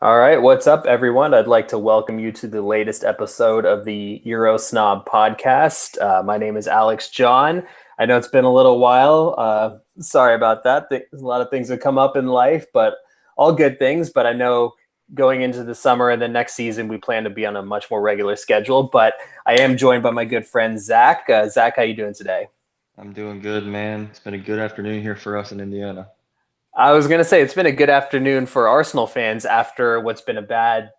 All right, what's up, everyone? I'd like to welcome you to the latest episode of the Eurosnob Podcast. My name is Alex John. I know it's been a little while. Sorry about that. There's a lot of things that come up in life, but all good things. But I know going into the summer and the next season, we plan to be on a much more regular schedule. But I am joined by my good friend, Zach. Zach, how you doing today? I'm doing good, man. It's been a good afternoon here for us in Indiana. I was going to say it's been a good afternoon for Arsenal fans after what's been a bad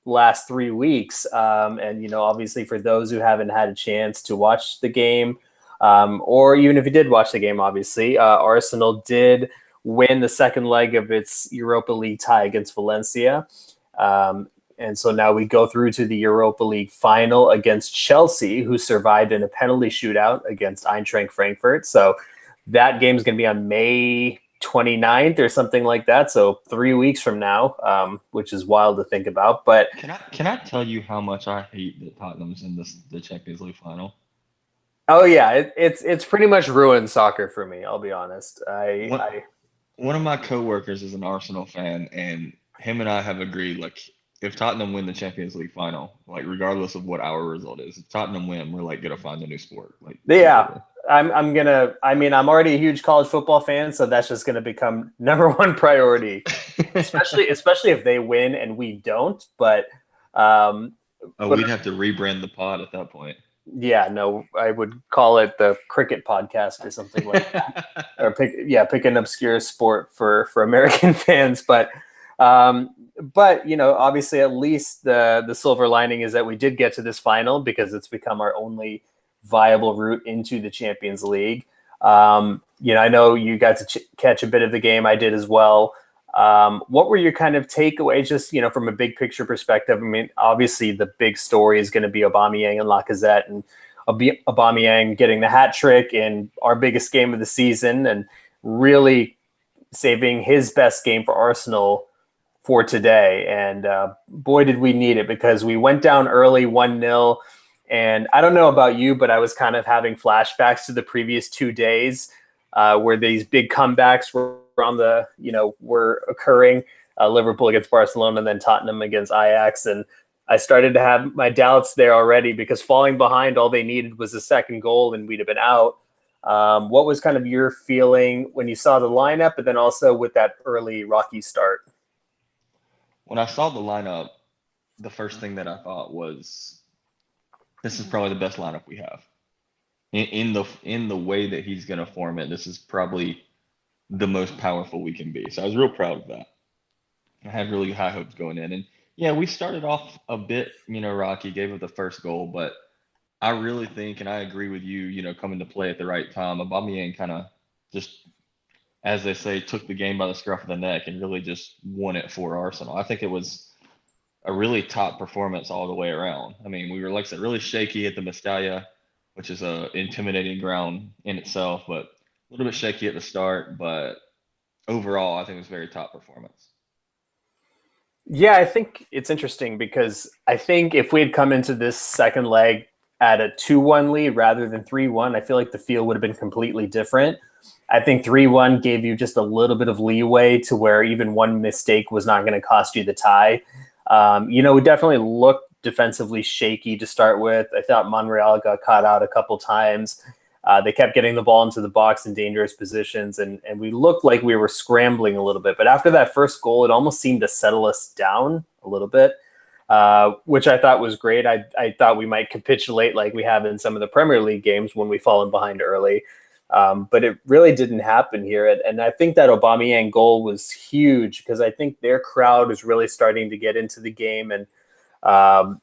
last 3 weeks. Obviously, for those who haven't had a chance to watch the game, or even if you did watch the game, obviously, Arsenal did win the second leg of its Europa League tie against Valencia. And so now we go through to the Europa League final against Chelsea, who survived in a penalty shootout against Eintracht Frankfurt. So that game is going to be on May 29th or something like that. So 3 weeks from now, which is wild to think about. But Can I tell you how much I hate that Tottenham's in the Champions League final? oh yeah, it's pretty much ruined soccer for me. I'll be honest. One one of my coworkers is an Arsenal fan, and him and I have agreed like if Tottenham win the Champions League final, like regardless of what our result is, if Tottenham win, we're like gonna find a new sport, like Yeah, completely. I'm gonna. I mean, I'm already a huge college football fan, so that's just gonna become number one priority, especially if they win and we don't. Um, Oh, but we'd have to rebrand the pod at that point. yeah, no, I would call it the cricket podcast or something like that, or pick an obscure sport for American fans. But obviously, at least the silver lining is that we did get to this final because it's become our only viable route into the Champions League. I know you got to catch a bit of the game. I did as well. What were your kind of takeaways, just from a big picture perspective? I mean, obviously the big story is going to be Aubameyang and Lacazette, and Aubameyang getting the hat trick in our biggest game of the season, and really saving his best game for Arsenal for today. And boy, did we need it, because we went down early 1-0. And I don't know about you, but I was kind of having flashbacks to the previous 2 days where these big comebacks were occurring. Liverpool against Barcelona, and then Tottenham against Ajax. And I started to have my doubts there already, because falling behind, all they needed was a second goal and we'd have been out. What was kind of your feeling when you saw the lineup, but then also with that early rocky start? When I saw the lineup, the first thing that I thought was this is probably the best lineup we have. In the way that he's going to form it, this is probably the most powerful we can be. So I was real proud of that. I had really high hopes going in, and yeah, we started off a bit, rocky, gave up the first goal, but I really think, and I agree with you, coming to play at the right time. Aubameyang kind of just, as they say, took the game by the scruff of the neck and really just won it for Arsenal. I think it was a really top performance all the way around. I mean, we were, like I said, really shaky at the Mestalla, which is a intimidating ground in itself, but a little bit shaky at the start. But overall, I think it was a very top performance. Yeah, I think it's interesting, because I think if we had come into this second leg at a 2-1 lead rather than 3-1, I feel like the feel would have been completely different. I think 3-1 gave you just a little bit of leeway to where even one mistake was not going to cost you the tie. We definitely looked defensively shaky to start with. I thought Monreal got caught out a couple times. They kept getting the ball into the box in dangerous positions, and we looked like we were scrambling a little bit. But after that first goal, it almost seemed to settle us down a little bit, which I thought was great. I thought we might capitulate like we have in some of the Premier League games when we've fallen behind early. But it really didn't happen here. And I think that Aubameyang goal was huge, because I think their crowd is really starting to get into the game. And um,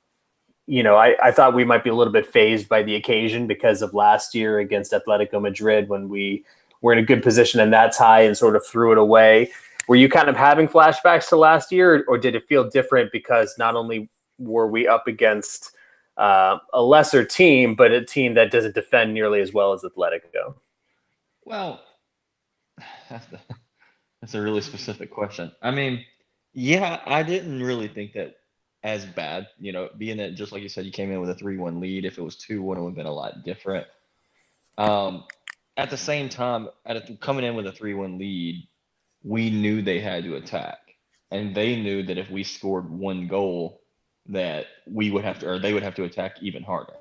I thought we might be a little bit phased by the occasion because of last year against Atletico Madrid, when we were in a good position in that tie and sort of threw it away. Were you kind of having flashbacks to last year, or did it feel different because not only were we up against a lesser team, but a team that doesn't defend nearly as well as Atletico? Well, that's, the, that's a really specific question. I mean, yeah, I didn't really think that as bad, being that just like you said, you came in with a 3-1 lead. If it was 2-1, it would have been a lot different. Um, at the same time, coming in with a 3-1 lead, we knew they had to attack. and they knew that if we scored one goal, that we would have to, or they would have to attack even harder.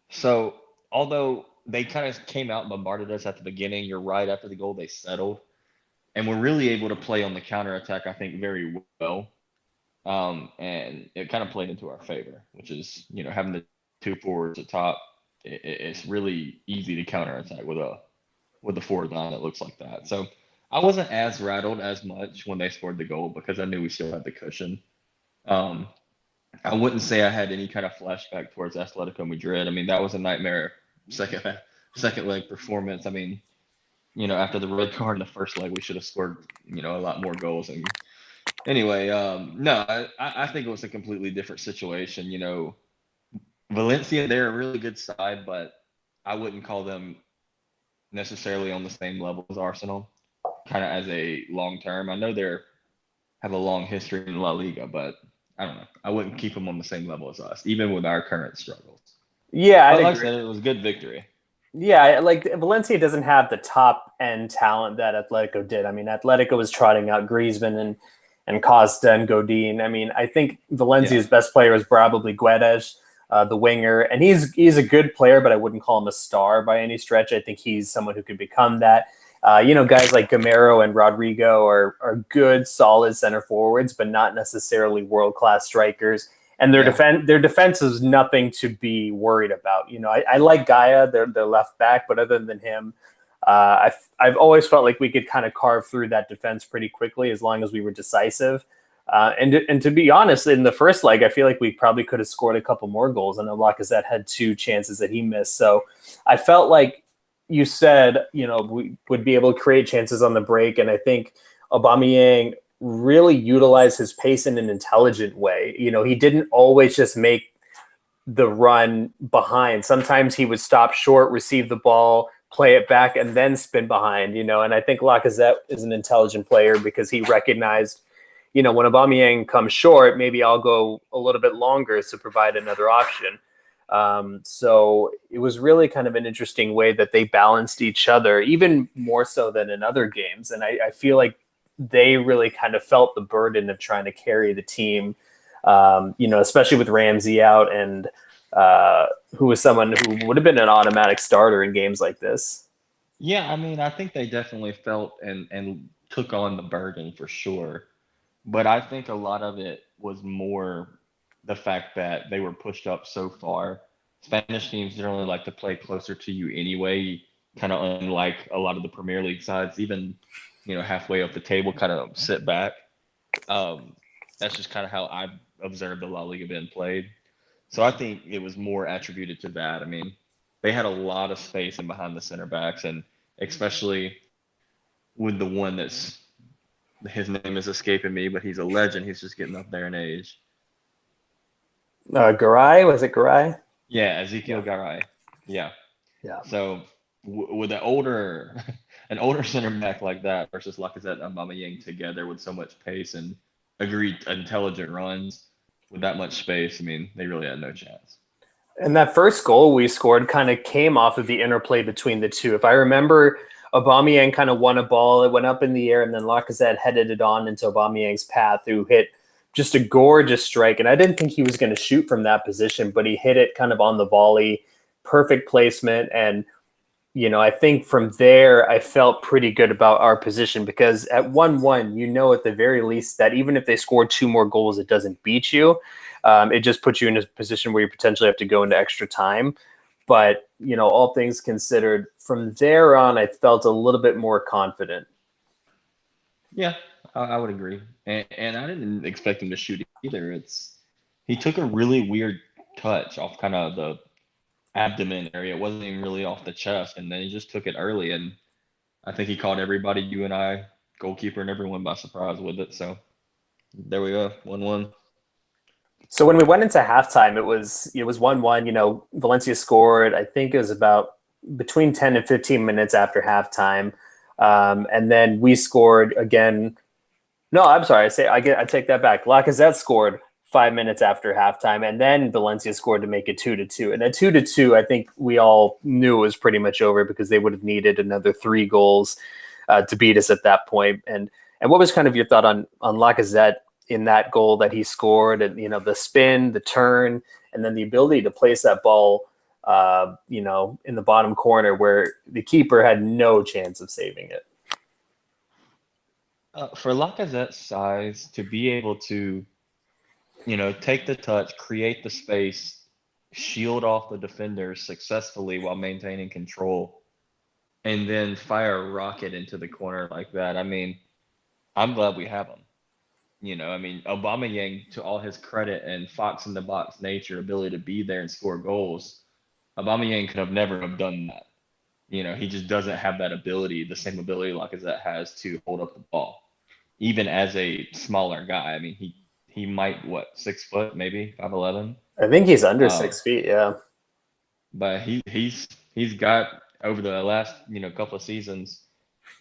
So although they kind of came out and bombarded us at the beginning, you're right, after the goal they settled, and were really able to play on the counterattack, I think, very well. And it kind of played into our favor, which is, having the two forwards at top, it's really easy to counterattack with a forward line that looks like that. So I wasn't as rattled as much when they scored the goal because I knew we still had the cushion. I wouldn't say I had any kind of flashback towards Atletico Madrid. I mean, that was a nightmare second leg performance. I mean, after the red card in the first leg, we should have scored, a lot more goals. And anyway, no, I think it was a completely different situation. Valencia, they're a really good side, but I wouldn't call them necessarily on the same level as Arsenal, kind of as a long term. I know they have a long history in La Liga, but I don't know. I wouldn't keep them on the same level as us, even with our current struggles. Yeah, But like I said, it was a good victory. Yeah, like Valencia doesn't have the top end talent that Atletico did. I mean, Atletico was trotting out Griezmann and Costa and Godin. I mean, I think Valencia's best player is probably Guedes, the winger, and he's a good player, but I wouldn't call him a star by any stretch. I think he's someone who could become that. Guys like Gamero and Rodrigo are good, solid center forwards, but not necessarily world-class strikers. And their defense is nothing to be worried about. I like Gaia, their left back, but other than him, I've always felt like we could kind of carve through that defense pretty quickly as long as we were decisive. And to be honest, in the first leg, I feel like we probably could have scored a couple more goals. And Lacazette had 2 chances that he missed. So I felt like you said, we would be able to create chances on the break. And I think Aubameyang really utilized his pace in an intelligent way. He didn't always just make the run behind. Sometimes he would stop short, receive the ball, play it back, and then spin behind, and I think Lacazette is an intelligent player because he recognized, when Aubameyang comes short, maybe I'll go a little bit longer to provide another option. So it was really kind of an interesting way that they balanced each other, even more so than in other games. And I feel like they really kind of felt the burden of trying to carry the team, especially with Ramsey out and who was someone who would have been an automatic starter in games like this. Yeah, I mean, I think they definitely felt and took on the burden for sure. But I think a lot of it was more the fact that they were pushed up so far. Spanish teams generally like to play closer to you anyway, kind of unlike a lot of the Premier League sides, even, halfway up the table, kind of sit back. That's just kind of how I observed the La Liga being played. So I think it was more attributed to that. I mean, they had a lot of space in behind the center backs, and especially with the one his name is escaping me, but he's a legend. He's just getting up there in age. Garay? Was it Garay? Yeah, Ezekiel Garay. Yeah. Yeah. So with an older center back like that versus Lacazette and Aubameyang together with so much pace and agreed intelligent runs with that much space, I mean, they really had no chance. And that first goal we scored kind of came off of the interplay between the two. If I remember, Aubameyang kind of won a ball. It went up in the air, and then Lacazette headed it on into Aubameyang's path, who hit just a gorgeous strike. And I didn't think he was going to shoot from that position, but he hit it kind of on the volley, perfect placement. And, I think from there, I felt pretty good about our position because at 1-1, at the very least that even if they scored 2 more goals, it doesn't beat you. It just puts you in a position where you potentially have to go into extra time. But, all things considered, from there on, I felt a little bit more confident. Yeah, I would agree. And I didn't expect him to shoot either. He took a really weird touch off kind of the abdomen area. It wasn't even really off the chest. And then he just took it early. And I think he caught everybody, you and I, goalkeeper and everyone by surprise with it. So there we go, 1-1. So when we went into halftime, it was 1-1. Valencia scored. I think it was about between 10 and 15 minutes after halftime, and then we scored again. No, I'm sorry. I take that back. Lacazette scored 5 minutes after halftime, and then Valencia scored to make it 2-2. And at 2-2, I think we all knew it was pretty much over because they would have needed another 3 goals to beat us at that point. And And what was kind of your thought on Lacazette in that goal that he scored, and the spin, the turn, and then the ability to place that ball, in the bottom corner where the keeper had no chance of saving it. For Lacazette's size to be able to, take the touch, create the space, shield off the defenders successfully while maintaining control, and then fire a rocket into the corner like that. I mean, I'm glad we have him. Aubameyang, to all his credit and fox in the box nature, ability to be there and score goals, Aubameyang could have never have done that. He just doesn't have that ability, the same ability Lacazette has to hold up the ball, even as a smaller guy. I mean, he might 6 foot, maybe 5'11". I think he's under 6 feet, yeah. But he's got, over the last couple of seasons,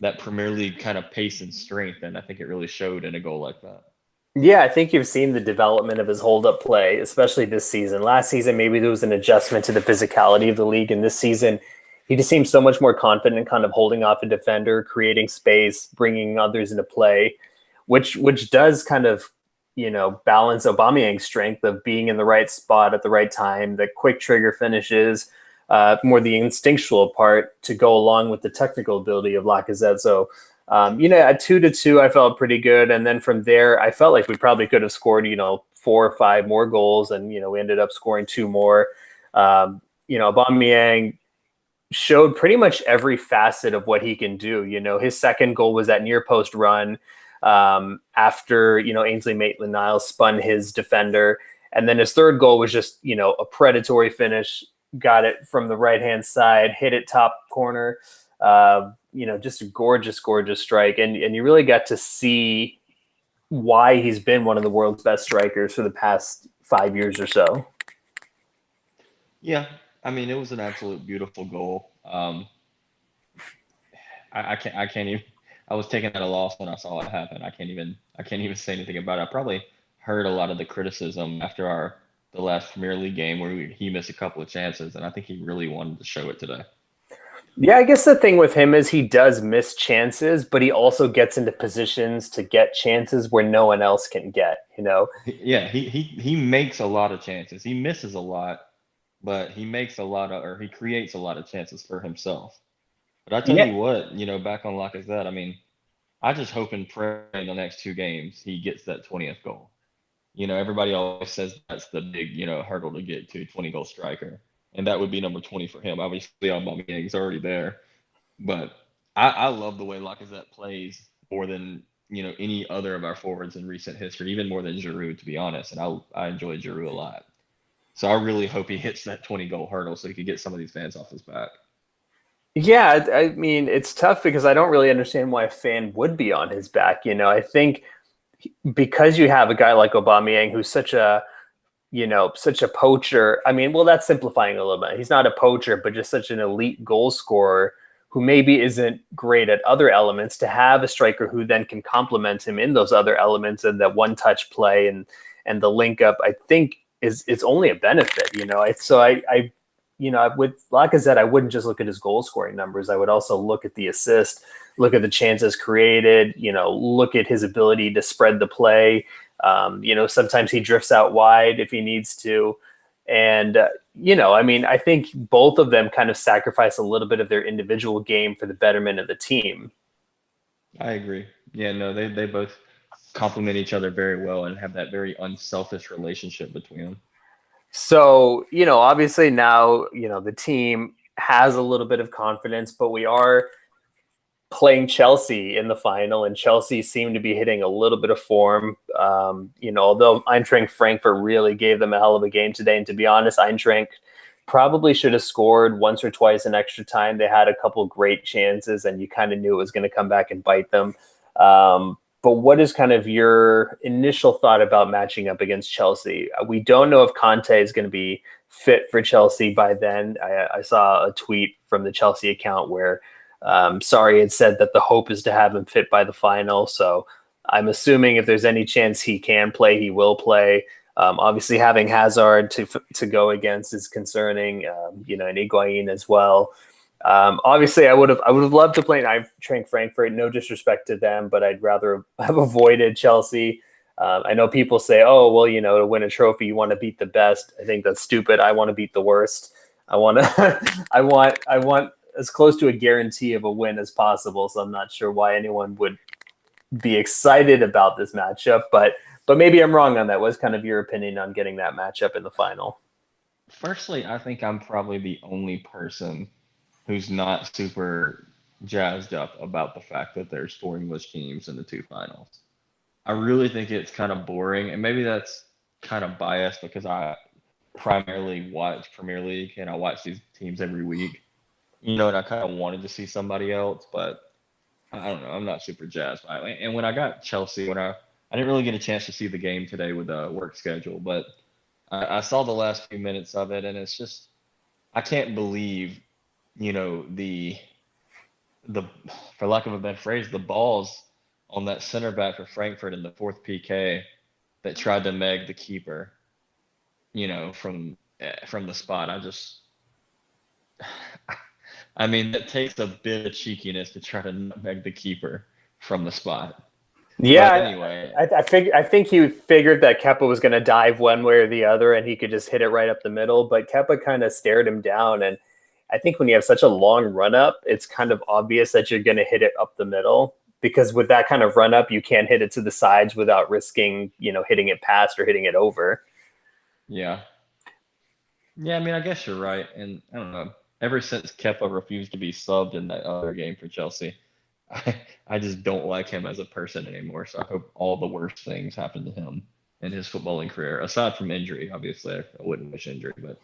that Premier League kind of pace and strength, and I think it really showed in a goal like that. Yeah, I think you've seen the development of his hold-up play, especially this season. Last season, maybe there was an adjustment to the physicality of the league, and this season, he just seems so much more confident, kind of holding off a defender, creating space, bringing others into play, which does kind of balance Aubameyang's strength of being in the right spot at the right time, the quick trigger finishes, more the instinctual part to go along with the technical ability of Lacazette. So, at 2-2, I felt pretty good. And then from there, I felt like we probably could have scored, 4 or 5 more goals. And, we ended up scoring 2 more. Aubameyang showed pretty much every facet of what he can do. His second goal was that near post run after, Ainsley Maitland-Niles spun his defender. And then his third goal was just, a predatory finish, got it from the right-hand side, hit it top corner. Just a gorgeous, gorgeous strike. And you really got to see why he's been one of the world's best strikers for the past 5 years or so. Yeah, I mean, it was an absolute beautiful goal. I can't even. I was taken at a loss when I saw it happen. I can't even say anything about it. I probably heard a lot of the criticism after the last Premier League game where he missed a couple of chances, and I think he really wanted to show it today. Yeah, I guess the thing with him is he does miss chances, but he also gets into positions to get chances where no one else can get, Yeah, he makes a lot of chances. He misses a lot, but he makes he creates a lot of chances for himself. But I tell you what, back on Lacazette, I mean, I just hope and pray in the next 2 games he gets that 20th goal. Everybody always says that's the big, hurdle to get to, 20-goal striker. And that would be number 20 for him. Obviously, Aubameyang's already there. But I love the way Lacazette plays more than, any other of our forwards in recent history, even more than Giroud, to be honest. And I enjoy Giroud a lot. So I really hope he hits that 20-goal hurdle so he can get some of these fans off his back. Yeah, I mean, it's tough because I don't really understand why a fan would be on his back. I think because you have a guy like Aubameyang who's such a poacher. I mean, well, that's simplifying a little bit. He's not a poacher, but just such an elite goal scorer who maybe isn't great at other elements, to have a striker who then can complement him in those other elements and that one-touch play and the link up, I think it's only a benefit, with Lacazette, I wouldn't just look at his goal scoring numbers. I would also look at the assist, look at the chances created, look at his ability to spread the play. Sometimes he drifts out wide if he needs to. And, I think both of them kind of sacrifice a little bit of their individual game for the betterment of the team. I agree. Yeah, no, they both complement each other very well and have that very unselfish relationship between them. So, obviously now, the team has a little bit of confidence, but we are playing Chelsea in the final, and Chelsea seem to be hitting a little bit of form. Although Eintracht Frankfurt really gave them a hell of a game today, and to be honest, Eintracht probably should have scored once or twice in extra time. They had a couple great chances, and you kind of knew it was going to come back and bite them. But what is kind of your initial thought about matching up against Chelsea? We don't know if Conte is going to be fit for Chelsea by then. I saw a tweet from the Chelsea account where Sarri had said that the hope is to have him fit by the final. So I'm assuming if there's any chance he can play, he will play. Obviously, having Hazard to go against is concerning, and Higuain as well. Obviously, I would have loved to play Eintracht Frankfurt. No disrespect to them, but I'd rather have avoided Chelsea. I know people say, "Oh, well, to win a trophy, you want to beat the best." I think that's stupid. I want to beat the worst. I want to. I want as close to a guarantee of a win as possible. So I'm not sure why anyone would be excited about this matchup, but maybe I'm wrong on that. What's kind of your opinion on getting that matchup in the final? Firstly, I think I'm probably the only person who's not super jazzed up about the fact that there's four English teams in the two finals. I really think it's kind of boring, and maybe that's kind of biased because I primarily watch Premier League and I watch these teams every week. And I kind of wanted to see somebody else, but I don't know. I'm not super jazzed by it. And when I got Chelsea, I didn't really get a chance to see the game today with the work schedule, but I saw the last few minutes of it, and it's just I can't believe the for lack of a better phrase, the balls on that center back for Frankfurt in the fourth PK that tried to meg the keeper, from the spot. I mean, it takes a bit of cheekiness to try to nutmeg the keeper from the spot. Yeah, but anyway, I think he figured that Kepa was going to dive one way or the other, and he could just hit it right up the middle. But Kepa kind of stared him down, and I think when you have such a long run up, it's kind of obvious that you're going to hit it up the middle, because with that kind of run up, you can't hit it to the sides without risking, hitting it past or hitting it over. Yeah. Yeah, I mean, I guess you're right. And I don't know. Ever since Kepa refused to be subbed in that other game for Chelsea, I just don't like him as a person anymore. So I hope all the worst things happen to him in his footballing career, aside from injury. Obviously, I wouldn't wish injury, but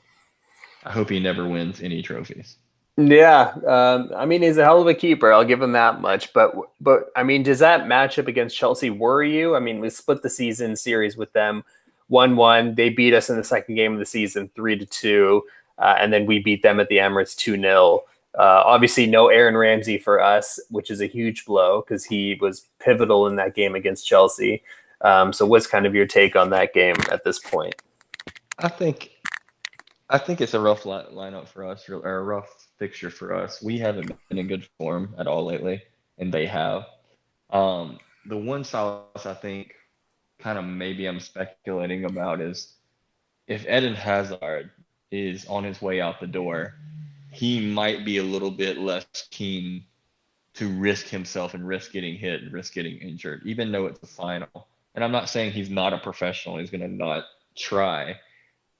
I hope he never wins any trophies. Yeah, I mean, he's a hell of a keeper. I'll give him that much. But I mean, does that matchup against Chelsea worry you? I mean, we split the season series with them 1-1. They beat us in the second game of the season 3-2, and then we beat them at the Emirates 2-0. Obviously, no Aaron Ramsey for us, which is a huge blow because he was pivotal in that game against Chelsea. So, what's kind of your take on that game at this point? I think it's a rough lineup for us, or a rough fixture for us. We haven't been in good form at all lately, and they have. The one solace I think, kind of maybe I'm speculating about, is if Eden Hazard is on his way out the door, he might be a little bit less keen to risk himself and risk getting hit and risk getting injured, even though it's a final. And I'm not saying he's not a professional, he's going to not try,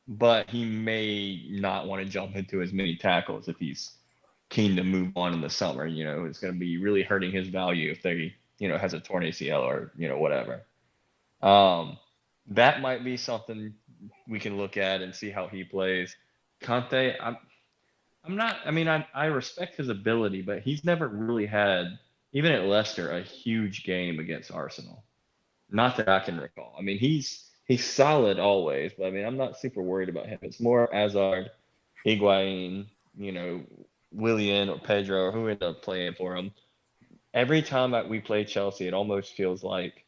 but he may not want to jump into as many tackles if he's keen to move on in the summer. It's going to be really hurting his value if they, has a torn ACL or, whatever. That might be something we can look at and see how he plays. Conte, I'm not, I mean, I respect his ability, but he's never really had, even at Leicester, a huge game against Arsenal. Not that I can recall. I mean, he's solid always, but I mean, I'm not super worried about him. It's more Hazard, Higuain, Willian or Pedro, or who ended up playing for him. Every time that we play Chelsea, it almost feels like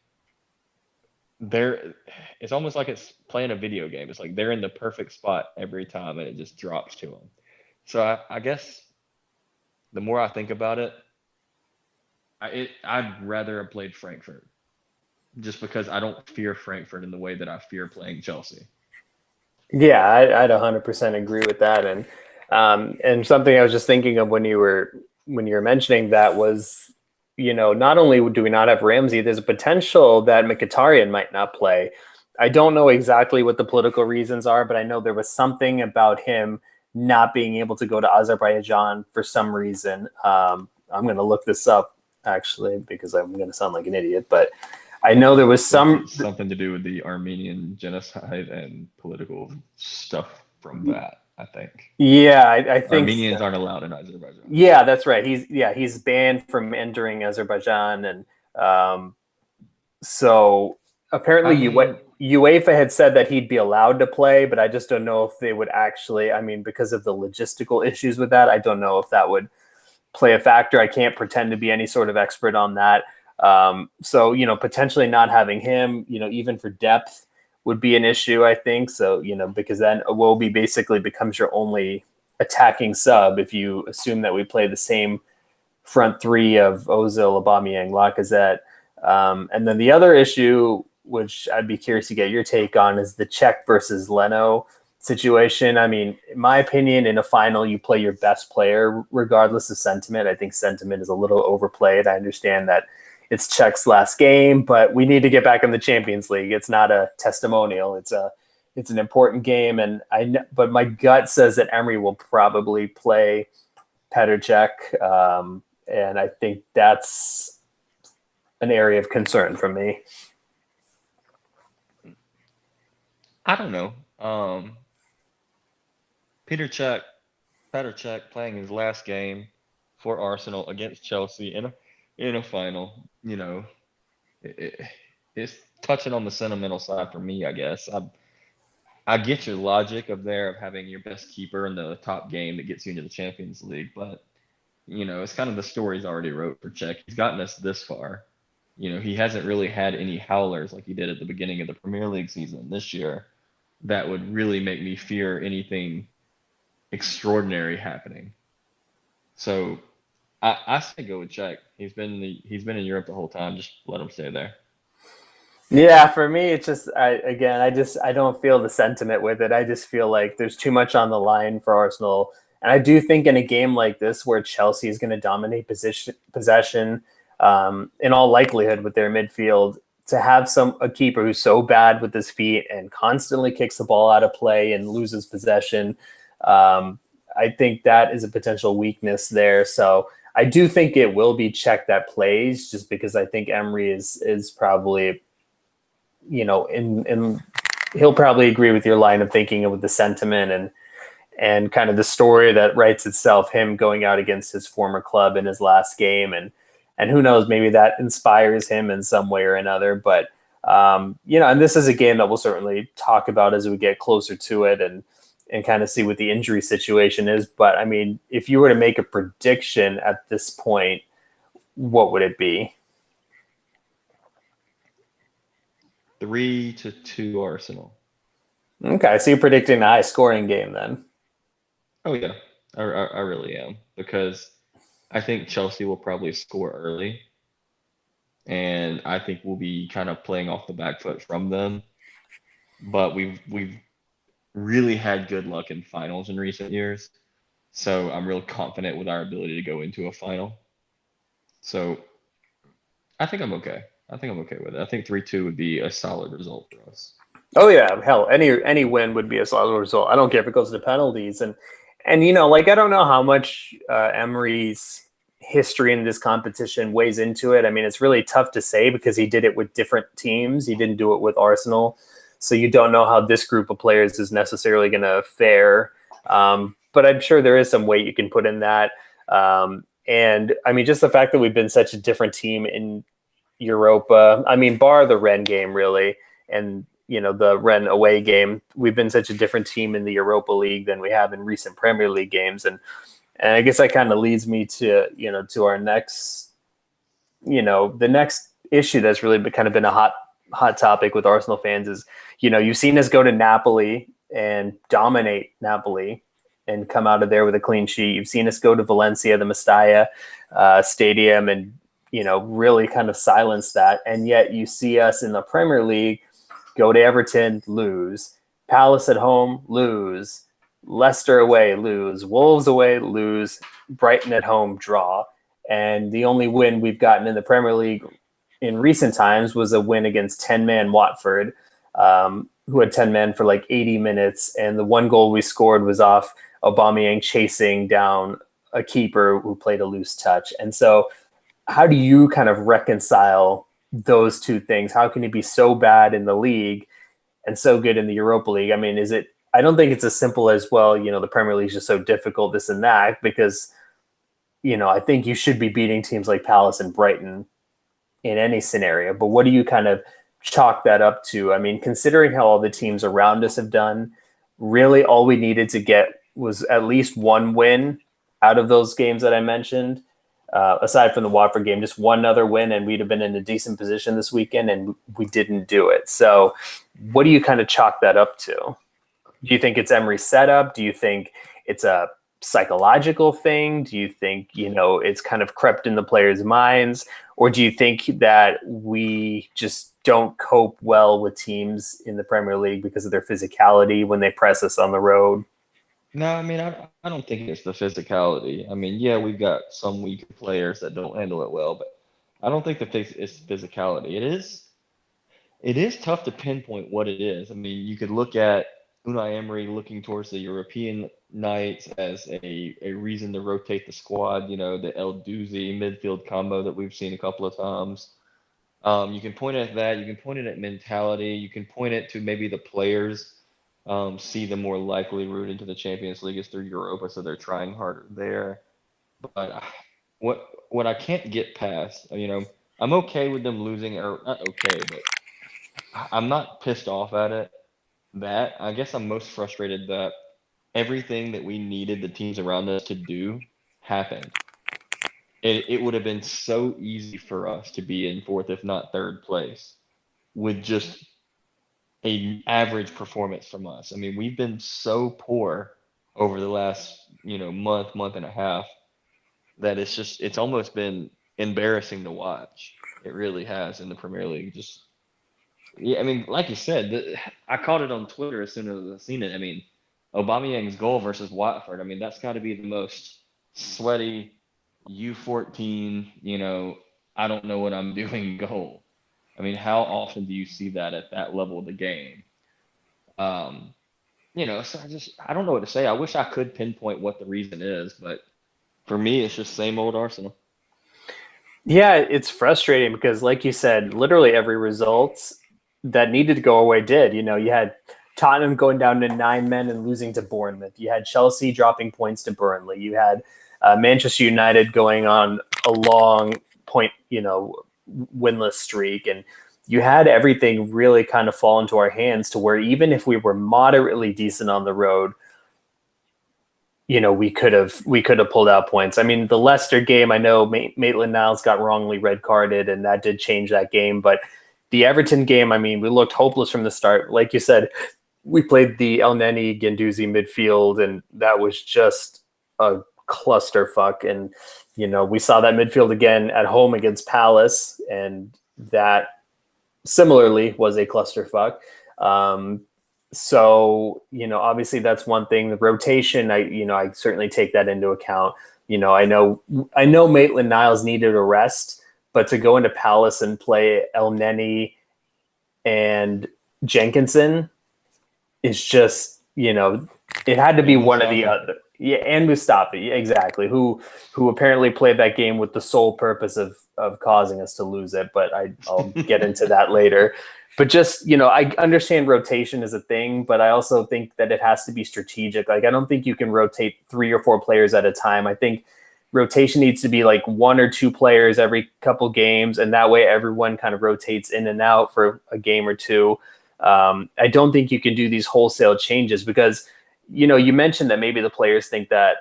it's almost like it's playing a video game. It's like they're in the perfect spot every time, and it just drops to them. So I guess the more I think about it, I'd rather have played Frankfurt, just because I don't fear Frankfurt in the way that I fear playing Chelsea. Yeah, I'd 100% agree with that. And something I was just thinking of when you were mentioning that was, not only do we not have Ramsey, there's a potential that Mkhitaryan might not play. I don't know exactly what the political reasons are, but I know there was something about him not being able to go to Azerbaijan for some reason. I'm going to look this up, actually, because I'm going to sound like an idiot, but I know there was something to do with the Armenian genocide and political stuff from that, I think. Yeah, I think Armenians aren't allowed in Azerbaijan. Yeah, that's right. He's banned from entering Azerbaijan, and so apparently UEFA had said that he'd be allowed to play, but I just don't know if they would actually. I mean, because of the logistical issues with that, I don't know if that would play a factor. I can't pretend to be any sort of expert on that. So, potentially not having him, even for depth would be an issue, I think. So, because then Iwobi basically becomes your only attacking sub if you assume that we play the same front three of Ozil, Aubameyang, Lacazette. And then the other issue, which I'd be curious to get your take on, is the Czech versus Leno situation. I mean, in my opinion, in a final, you play your best player regardless of sentiment. I think sentiment is a little overplayed. I understand that it's Czech's last game, but we need to get back in the Champions League. It's not a testimonial. It's an important game, but my gut says that Emery will probably play Petr Cech, and I think that's an area of concern for me. I don't know. Petr Cech playing his last game for Arsenal against Chelsea in a final. You know, it's touching on the sentimental side for me, I guess. I get your logic of having your best keeper in the top game that gets you into the Champions League, but you know, it's kind of the stories already wrote for Cech. He's gotten us this far. You know, he hasn't really had any howlers like he did at the beginning of the Premier League season this year that would really make me fear anything extraordinary happening. So I say go with Cech. He's been in Europe the whole time. Just let him stay there. Yeah, for me, it's just I don't feel the sentiment with it. I just feel like there's too much on the line for Arsenal, and I do think in a game like this where Chelsea is going to dominate possession, in all likelihood with their midfield, to have a keeper who's so bad with his feet and constantly kicks the ball out of play and loses possession, I think that is a potential weakness there. So I do think it will be Cech that plays, just because I think Emery is probably, you know, in he'll probably agree with your line of thinking with the sentiment and kind of the story that writes itself, him going out against his former club in his last game, and who knows, maybe that inspires him in some way or another. But you know, and this is a game that we'll certainly talk about as we get closer to it and kind of see what the injury situation is. But I mean, if you were to make a prediction at this point, what would it be? 3-2 Arsenal. Okay, so you're predicting a high scoring game then. Oh yeah, I really am, because I think Chelsea will probably score early, and I think we'll be kind of playing off the back foot from them. But we've really had good luck in finals in recent years, so I'm real confident with our ability to go into a final. So I think I'm okay. With it. I think 3-2 would be a solid result for us. Oh yeah, hell, any win would be a solid result. I don't care if it goes to penalties, and you know, like, I don't know how much Emery's history in this competition weighs into it. I mean, it's really tough to say because he did it with different teams. He didn't do it with Arsenal, so you don't know how this group of players is necessarily going to fare. But I'm sure there is some weight you can put in that. And I mean, just the fact that we've been such a different team in Europa, I mean, bar the Rennes game really, and you know, the Rennes away game, we've been such a different team in the Europa League than we have in recent Premier League games. And I guess that kind of leads me to, you know, to our next, you know, the next issue that's really kind of been a hot topic with Arsenal fans is, you know, you've seen us go to Napoli and dominate Napoli and come out of there with a clean sheet. You've seen us go to Valencia, the Mestalla Stadium, and, you know, really kind of silence that. And yet you see us in the Premier League go to Everton, lose. Palace at home, lose. Leicester away, lose. Wolves away, lose. Brighton at home, draw. And the only win we've gotten in the Premier League in recent times was a win against 10-man Watford, who had 10 men for like 80 minutes. And the one goal we scored was off Aubameyang chasing down a keeper who played a loose touch. And so how do you kind of reconcile those two things? How can he be so bad in the league and so good in the Europa League? I mean, I don't think it's as simple as, well, you know, the Premier League is just so difficult, this and that, because, you know, I think you should be beating teams like Palace and Brighton in any scenario. But what do you kind of chalk that up to? I mean, considering how all the teams around us have done, really all we needed to get was at least one win out of those games that I mentioned. Aside from the Watford game, just one other win, and we'd have been in a decent position this weekend, and we didn't do it. So what do you kind of chalk that up to? Do you think it's Emery's setup? Do you think it's a psychological thing? Do you think, it's kind of crept in the players' minds? Or do you think that we just don't cope well with teams in the Premier League because of their physicality when they press us on the road? No, I mean, I don't think it's the physicality. I mean, yeah, we've got some weaker players that don't handle it well, but I don't think it's physicality. It is tough to pinpoint what it is. I mean, you could look at Unai Emery looking towards the European nights as a reason to rotate the squad, the El Doozy midfield combo that we've seen a couple of times. You can point at that. You can point it at mentality. You can point it to maybe the players see the more likely route into the Champions League is through Europa, so they're trying harder there. But what I can't get past, I'm okay with them losing, or not okay, but I'm not pissed off at it. That I guess I'm most frustrated that everything that we needed the teams around us to do happened. It would have been so easy for us to be in fourth, if not third place, with just an average performance from us. I mean, we've been so poor over the last, month and a half that it's almost been embarrassing to watch. It really has in the Premier League. Yeah, I mean, like you said, I caught it on Twitter as soon as I seen it. I mean, Aubameyang's goal versus Watford. I mean, that's got to be the most sweaty U14, I don't know what I'm doing goal. I mean, how often do you see that at that level of the game? So I don't know what to say. I wish I could pinpoint what the reason is, but for me, it's just same old Arsenal. Yeah, it's frustrating because, like you said, literally every result that needed to go away did. You had Tottenham going down to 9 men and losing to Bournemouth. You had Chelsea dropping points to Burnley. You had Manchester United going on a long point, winless streak. And you had everything really kind of fall into our hands to where even if we were moderately decent on the road, we could have pulled out points. I mean, the Leicester game, I know Maitland-Niles got wrongly red carded, and that did change that game. But the Everton game, I mean, we looked hopeless from the start. Like you said, we played the El Neni Guendouzi midfield, and that was just a clusterfuck. And we saw that midfield again at home against Palace, and that similarly was a clusterfuck. So, obviously that's one thing. The rotation, I certainly take that into account. I know Maitland-Niles needed a rest, but to go into Palace and play El Neni and Jenkinson is just, it had to be one or the other. Yeah, and Mustafi, exactly, who apparently played that game with the sole purpose of causing us to lose it. But I'll get into that later. But just, I understand rotation is a thing, but I also think that it has to be strategic. Like, I don't think you can rotate 3 or 4 players at a time. I think rotation needs to be like 1 or 2 players every couple games, and that way everyone kind of rotates in and out for a game or two. I don't think you can do these wholesale changes because, you mentioned that maybe the players think that,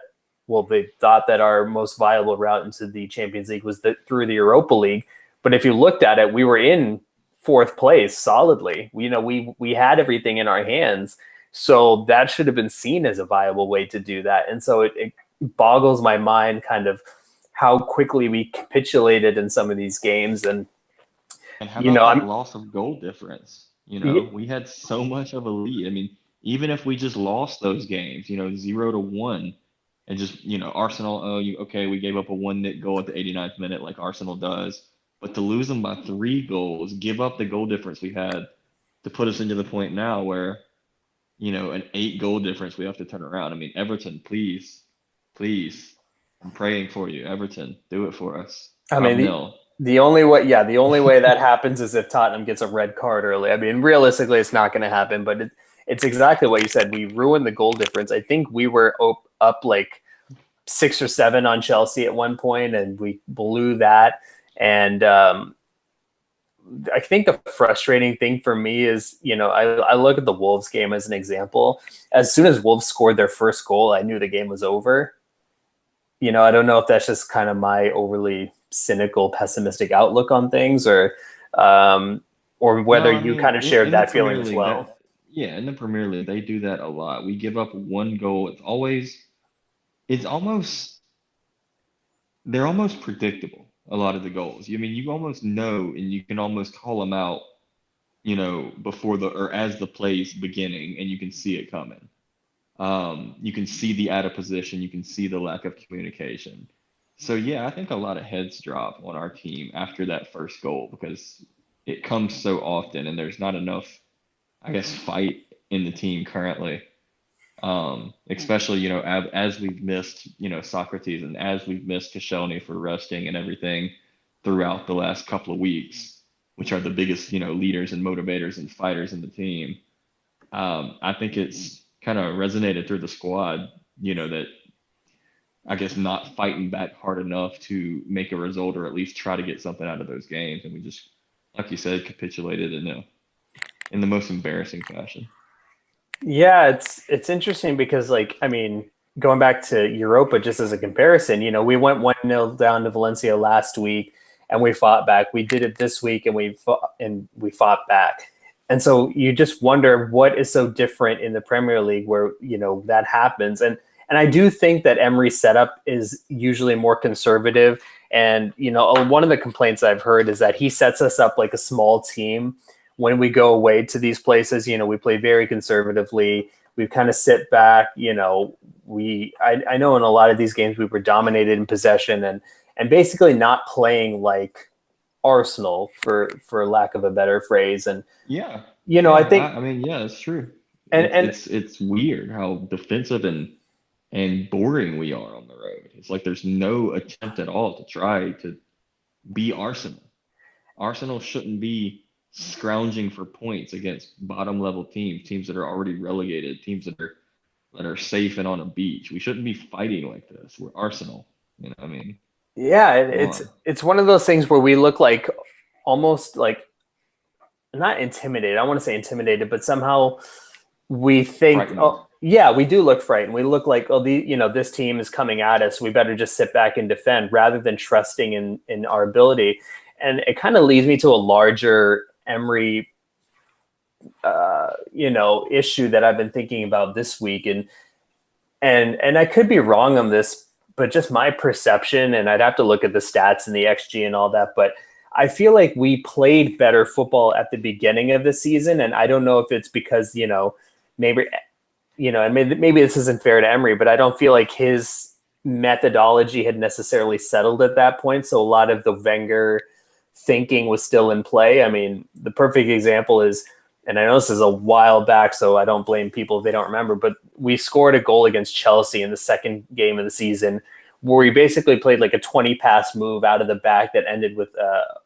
well, they thought that our most viable route into the Champions League was through the Europa League. But if you looked at it, we were in 4th place solidly. We had everything in our hands. So that should have been seen as a viable way to do that. And so it boggles my mind kind of how quickly we capitulated in some of these games. And how about that loss of goal difference? We had so much of a lead. I mean, even if we just lost those games, 0-1, and just, Arsenal, we gave up a 1-0 goal at the 89th minute like Arsenal does. But to lose them by 3 goals, give up the goal difference we had to put us into the point now where, an 8-goal difference we have to turn around. I mean, Everton, please, I'm praying for you. Everton, do it for us. I mean, the only way that happens is if Tottenham gets a red card early. I mean, realistically, it's not going to happen, but it's exactly what you said. We ruined the goal difference. I think we were up like 6 or 7 on Chelsea at one point, and we blew that. And I think the frustrating thing for me is, I look at the Wolves game as an example. As soon as Wolves scored their first goal, I knew the game was over. I don't know if that's just kind of my overly cynical, pessimistic outlook on things, or whether you kind of shared that feeling as well. In the Premier League, they do that a lot. We give up 1 goal. it's almost they're almost predictable. A lot of the goals. I mean, you almost know, and you can almost call them out, before the or as the play's beginning, and you can see it coming. You can see the out of position. You can see the lack of communication. So yeah, I think a lot of heads drop on our team after that first goal because it comes so often, and there's not enough, I guess, fight in the team currently. Especially, as we've missed, Socrates, and as we've missed Koscielny for resting and everything throughout the last couple of weeks, which are the biggest, leaders and motivators and fighters in the team. I think it's kind of resonated through the squad, that I guess not fighting back hard enough to make a result or at least try to get something out of those games. And we just, like you said, capitulated in the most embarrassing fashion. Yeah, it's interesting because, like, I mean, going back to Europa just as a comparison, we went 1-0 down to Valencia last week and we fought back. We did it this week and we fought back. And so you just wonder what is so different in the Premier League where, that happens. And I do think that Emery's setup is usually more conservative. And, one of the complaints I've heard is that he sets us up like a small team. When we go away to these places, we play very conservatively. We kind of sit back, I know in a lot of these games we were dominated in possession and basically not playing like Arsenal for lack of a better phrase. And Yeah. I think yeah, it's true. and It's weird how defensive and boring we are on the road. It's like there's no attempt at all to try to be Arsenal. Arsenal shouldn't be scrounging for points against bottom level teams that are already relegated, teams that are safe and on a beach. We shouldn't be fighting like this. We're Arsenal. You know what I mean? yeah, Come on. it's one of those things where we look like almost like not intimidated. I want to say intimidated, but somehow we think, Frightened. oh, yeah, we do look frightened. We look like, oh, this team is coming at us. We better just sit back and defend rather than trusting in our ability. And it kind of leads me to a larger Emery, issue that I've been thinking about this week. And I could be wrong on this, but just my perception, and I'd have to look at the stats and the XG and all that, but I feel like we played better football at the beginning of the season. And I don't know if it's because, maybe, and maybe this isn't fair to Emery, but I don't feel like his methodology had necessarily settled at that point. So a lot of the Wenger thinking was still in play. I mean, the perfect example is, and I know this is a while back, so I don't blame people if they don't remember, but we scored a goal against Chelsea in the second game of the season where we basically played like a 20-pass move out of the back that ended with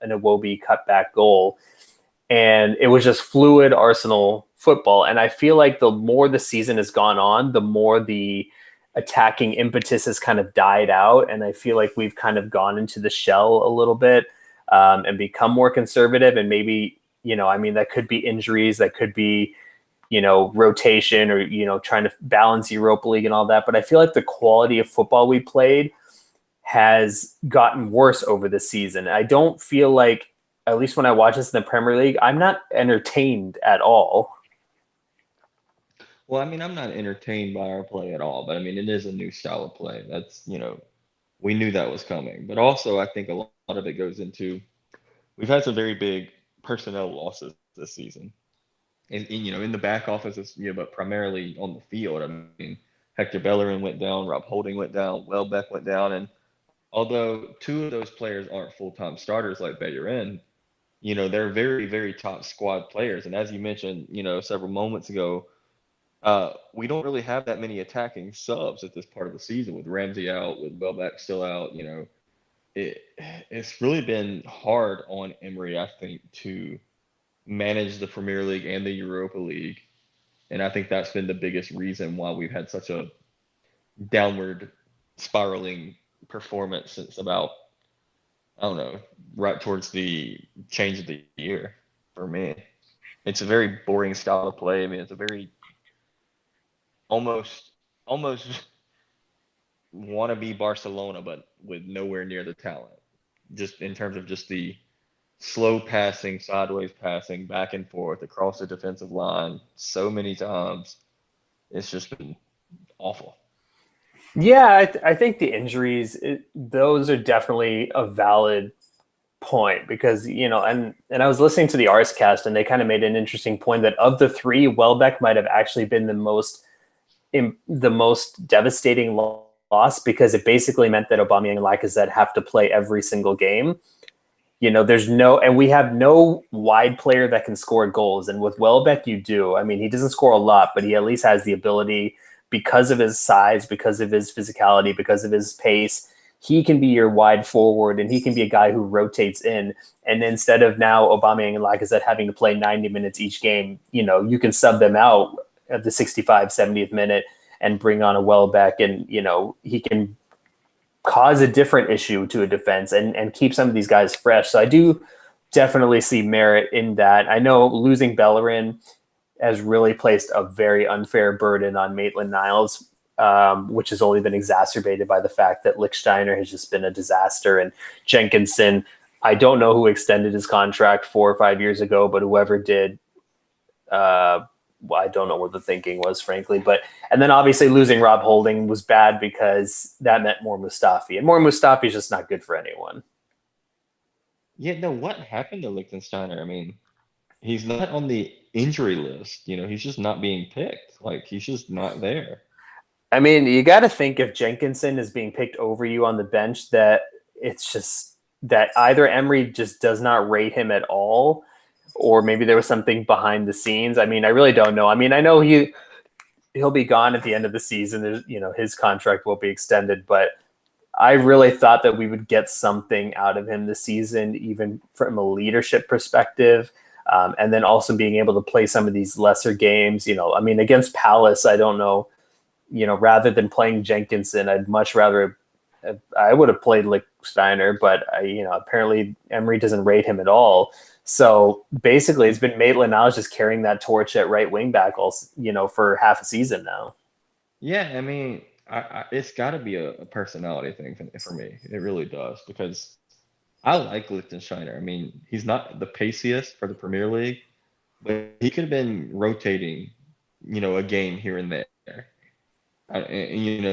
an Iwobi cutback goal. And it was just fluid Arsenal football. And I feel like the more the season has gone on, the more the attacking impetus has kind of died out. And I feel like we've kind of gone into the shell a little bit and become more conservative. And maybe, that could be injuries, that could be, rotation or, trying to balance Europa League and all that. But I feel like the quality of football we played has gotten worse over the season. I don't feel like, at least when I watch this in the Premier League, I'm not entertained at all. Well, I'm not entertained by our play at all, but it is a new style of play. That's, we knew that was coming. But also, I think a lot of it goes into we've had some very big personnel losses this season. In the back office, but primarily on the field. Hector Bellerin went down, Rob Holding went down, Welbeck went down, and although two of those players aren't full-time starters like Bellerin, they're very, very top squad players. And as you mentioned, several moments ago, we don't really have that many attacking subs at this part of the season with Ramsey out, with Welbeck still out. It's really been hard on Emery, I think, to manage the Premier League and the Europa League. And I think that's been the biggest reason why we've had such a downward spiraling performance since about, I don't know, right towards the change of the year for me. It's a very boring style of play. It's a very almost wannabe Barcelona, but with nowhere near the talent. Just in terms of just the slow passing, sideways passing, back and forth across the defensive line so many times. It's just been awful. Yeah, I think the injuries, those are definitely a valid point because, and I was listening to the Arscast and they kind of made an interesting point that of the three, Welbeck might have actually been the most devastating loss because it basically meant that Aubameyang and Lacazette have to play every single game. And we have no wide player that can score goals. And with Welbeck, you do. I mean, he doesn't score a lot, but he at least has the ability because of his size, because of his physicality, because of his pace. He can be your wide forward and he can be a guy who rotates in. And instead of now Aubameyang and Lacazette having to play 90 minutes each game, you can sub them out at the 65, 70th minute and bring on a Welbeck and, he can cause a different issue to a defense and keep some of these guys fresh. So I do definitely see merit in that. I know losing Bellerin has really placed a very unfair burden on Maitland-Niles, which has only been exacerbated by the fact that Lichtsteiner has just been a disaster. And Jenkinson, I don't know who extended his contract 4 or 5 years ago, but whoever did, I don't know what the thinking was, frankly. And then obviously losing Rob Holding was bad because that meant more Mustafi. And more Mustafi is just not good for anyone. Yeah, no, what happened to Liechtensteiner? I mean, he's not on the injury list. He's just not being picked. Like, he's just not there. I mean, you got to think if Jenkinson is being picked over you on the bench, that it's just that either Emery just does not rate him at all, or maybe there was something behind the scenes. I mean, I really don't know. I mean, I know he'll be gone at the end of the season. There's, his contract will be extended, but I really thought that we would get something out of him this season, even from a leadership perspective. And then also being able to play some of these lesser games, I mean, against Palace, I don't know, rather than playing Jenkinson, I'd much rather, I would have played Lichtsteiner, but apparently Emery doesn't rate him at all. So basically it's been Maitland-Niles just carrying that torch at right wing back for half a season now. Yeah, I mean, it's got to be a personality thing for me. It really does because I like Liechtensteiner. I mean, he's not the paciest for the Premier League, but he could have been rotating, a game here and there. And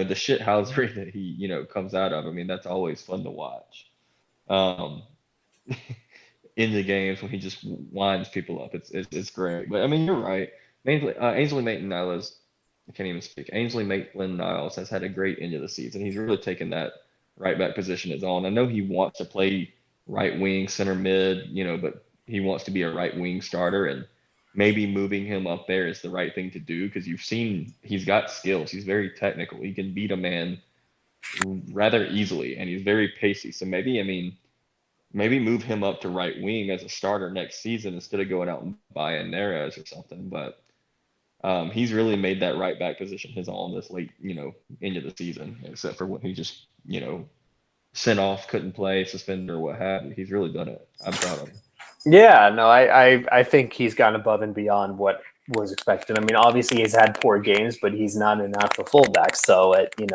the shithousery that he, comes out of. I mean, that's always fun to watch. Um, in the games when he just winds people up, it's great. But I mean, you're right. Mainly, Ainsley Maitland-Niles, I can't even speak. Ainsley Maitland-Niles has had a great end of the season. He's really taken that right back position his own. I know he wants to play right wing, center mid, but he wants to be a right wing starter, and maybe moving him up there is the right thing to do because you've seen he's got skills. He's very technical. He can beat a man rather easily, and he's very pacey. So maybe move him up to right wing as a starter next season instead of going out and buying Neres or something. But he's really made that right back position his own this late, into the season, except for when he just, sent off, couldn't play, suspended or what have you. He's really done it. I'm proud of him. Yeah, no, I think he's gone above and beyond what was expected. I mean, obviously he's had poor games, but he's not a natural fullback, so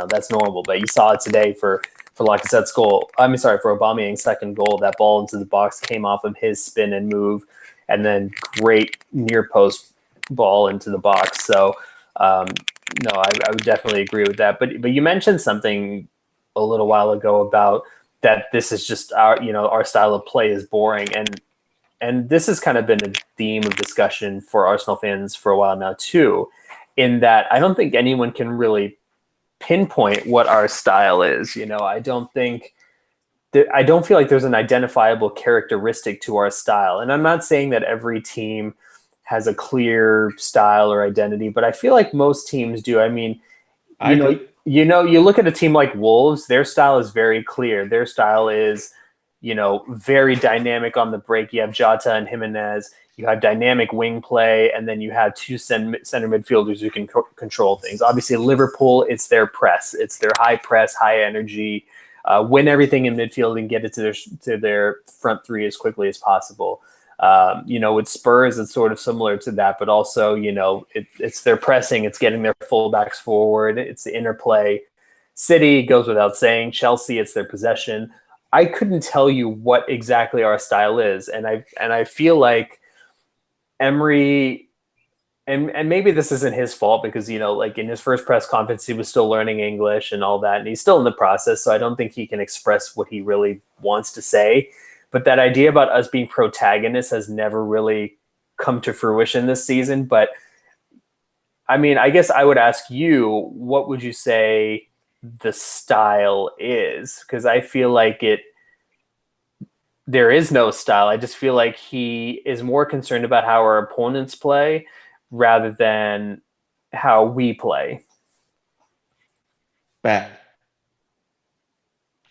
that's normal. But you saw it today for Lacazette's goal. For Aubameyang's second goal. That ball into the box came off of his spin and move, and then great near post ball into the box. So, no, I would definitely agree with that. But you mentioned something a little while ago about that this is just our style of play is boring, and this has kind of been a theme of discussion for Arsenal fans for a while now too, in that I don't think anyone can really pinpoint what our style is. I don't feel like there's an identifiable characteristic to our style. And I'm not saying that every team has a clear style or identity, but I feel like most teams do. I mean, you look at a team like Wolves, their style is very clear. Their style is, very dynamic on the break. You have Jota and Jimenez. You have dynamic wing play, and then you have two center midfielders who can control things. Obviously, Liverpool, it's their press. It's their high press, high energy, win everything in midfield and get it to their front three as quickly as possible. With Spurs, it's sort of similar to that, but also, it's their pressing. It's getting their fullbacks forward. It's the interplay. City goes without saying. Chelsea, it's their possession. I couldn't tell you what exactly our style is, and I feel like Emery and maybe this isn't his fault because, like in his first press conference, he was still learning English and all that, and he's still in the process. So I don't think he can express what he really wants to say. But that idea about us being protagonists has never really come to fruition this season. But I mean, I guess I would ask you, what would you say the style is? Because I feel like there is no style. I just feel like he is more concerned about how our opponents play rather than how we play. Bad.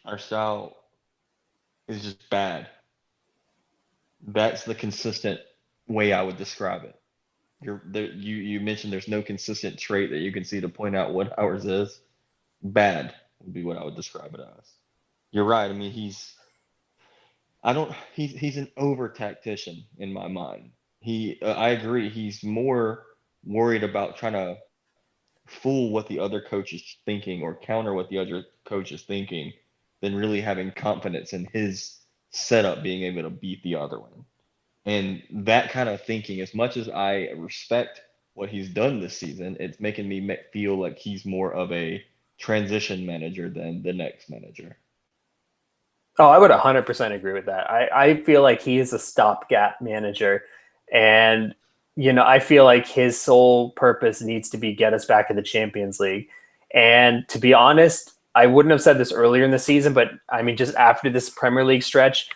Our style is just bad. That's the consistent way I would describe it. You mentioned there's no consistent trait that you can see to point out what ours is. Bad would be what I would describe it as. You're right. I mean, he's an over tactician in my mind. I agree. He's more worried about trying to fool what the other coach is thinking or counter what the other coach is thinking than really having confidence in his setup being able to beat the other one. And that kind of thinking, as much as I respect what he's done this season, it's making me feel like he's more of a transition manager than the next manager. Oh, I would 100% agree with that. I feel like he is a stopgap manager. And, I feel like his sole purpose needs to be get us back in the Champions League. And to be honest, I wouldn't have said this earlier in the season, but I mean, just after this Premier League stretch,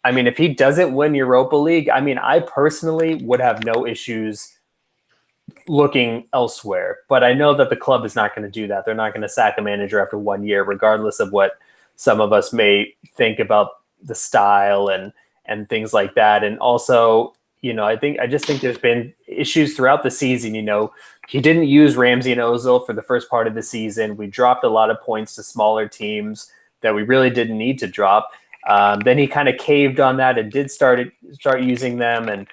I mean, if he doesn't win Europa League, I mean, I personally would have no issues looking elsewhere. But I know that the club is not going to do that. They're not going to sack a manager after 1 year, regardless of what some of us may think about the style and things like that. And also, I just think there's been issues throughout the season. He didn't use Ramsey and Ozil for the first part of the season. We dropped a lot of points to smaller teams that we really didn't need to drop. Then he kind of caved on that and did start using them. And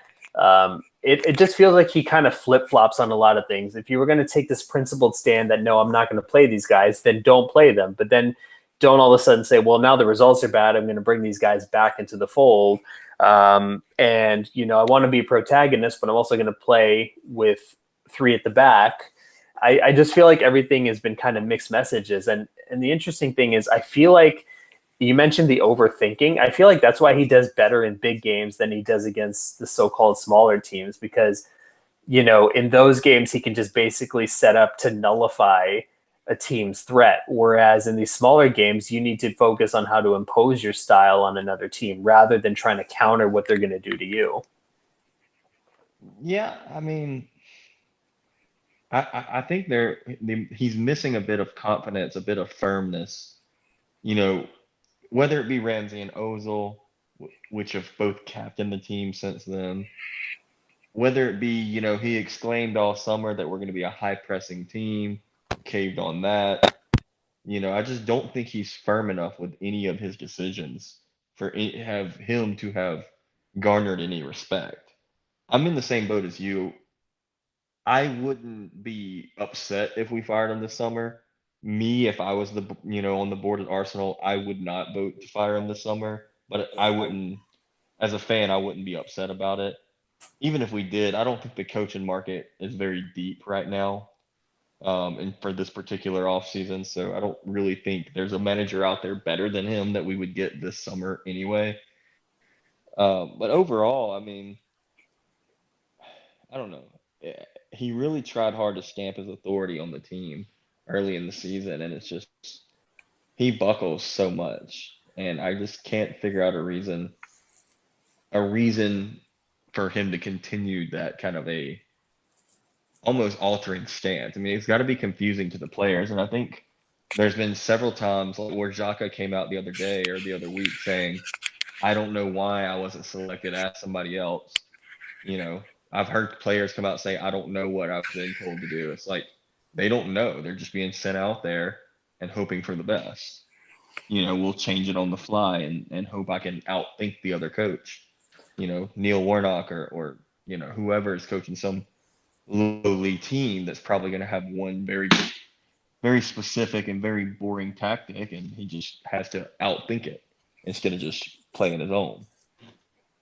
it just feels like he kind of flip-flops on a lot of things. If you were going to take this principled stand that, no, I'm not going to play these guys, then don't play them. But then don't all of a sudden say, well, now the results are bad, I'm going to bring these guys back into the fold. And, I want to be a protagonist, but I'm also going to play with three at the back. I just feel like everything has been kind of mixed messages. And the interesting thing is, I feel like you mentioned the overthinking. I feel like that's why he does better in big games than he does against the so-called smaller teams, because, in those games, he can just basically set up to nullify a team's threat. Whereas in these smaller games, you need to focus on how to impose your style on another team rather than trying to counter what they're going to do to you. Yeah, I mean, I think he's missing a bit of confidence, a bit of firmness. Whether it be Ramsey and Ozil, which have both captained the team since then, whether it be, he exclaimed all summer that we're going to be a high pressing team, caved on that. I just don't think he's firm enough with any of his decisions for have him to have garnered any respect. I'm in the same boat as you. I wouldn't be upset if we fired him this summer. Me, if I was on the board at Arsenal, I would not vote to fire him this summer. But I wouldn't, as a fan, I wouldn't be upset about it. Even if we did, I don't think the coaching market is very deep right now, and for this particular offseason. So I don't really think there's a manager out there better than him that we would get this summer anyway. But overall, I mean, I don't know. He really tried hard to stamp his authority on the team early in the season, and it's just he buckles so much, and I just can't figure out a reason for him to continue that kind of a almost altering stance. I mean, it's got to be confusing to the players, and I think there's been several times where Xhaka came out the other day or the other week saying, "I don't know why I wasn't selected as somebody else." I've heard players come out say, "I don't know what I've been told to do." It's like they don't know; they're just being sent out there and hoping for the best. We'll change it on the fly and hope I can outthink the other coach. Neil Warnock or whoever is coaching some lowly team that's probably going to have one very, very specific and very boring tactic, and he just has to outthink it instead of just playing his own.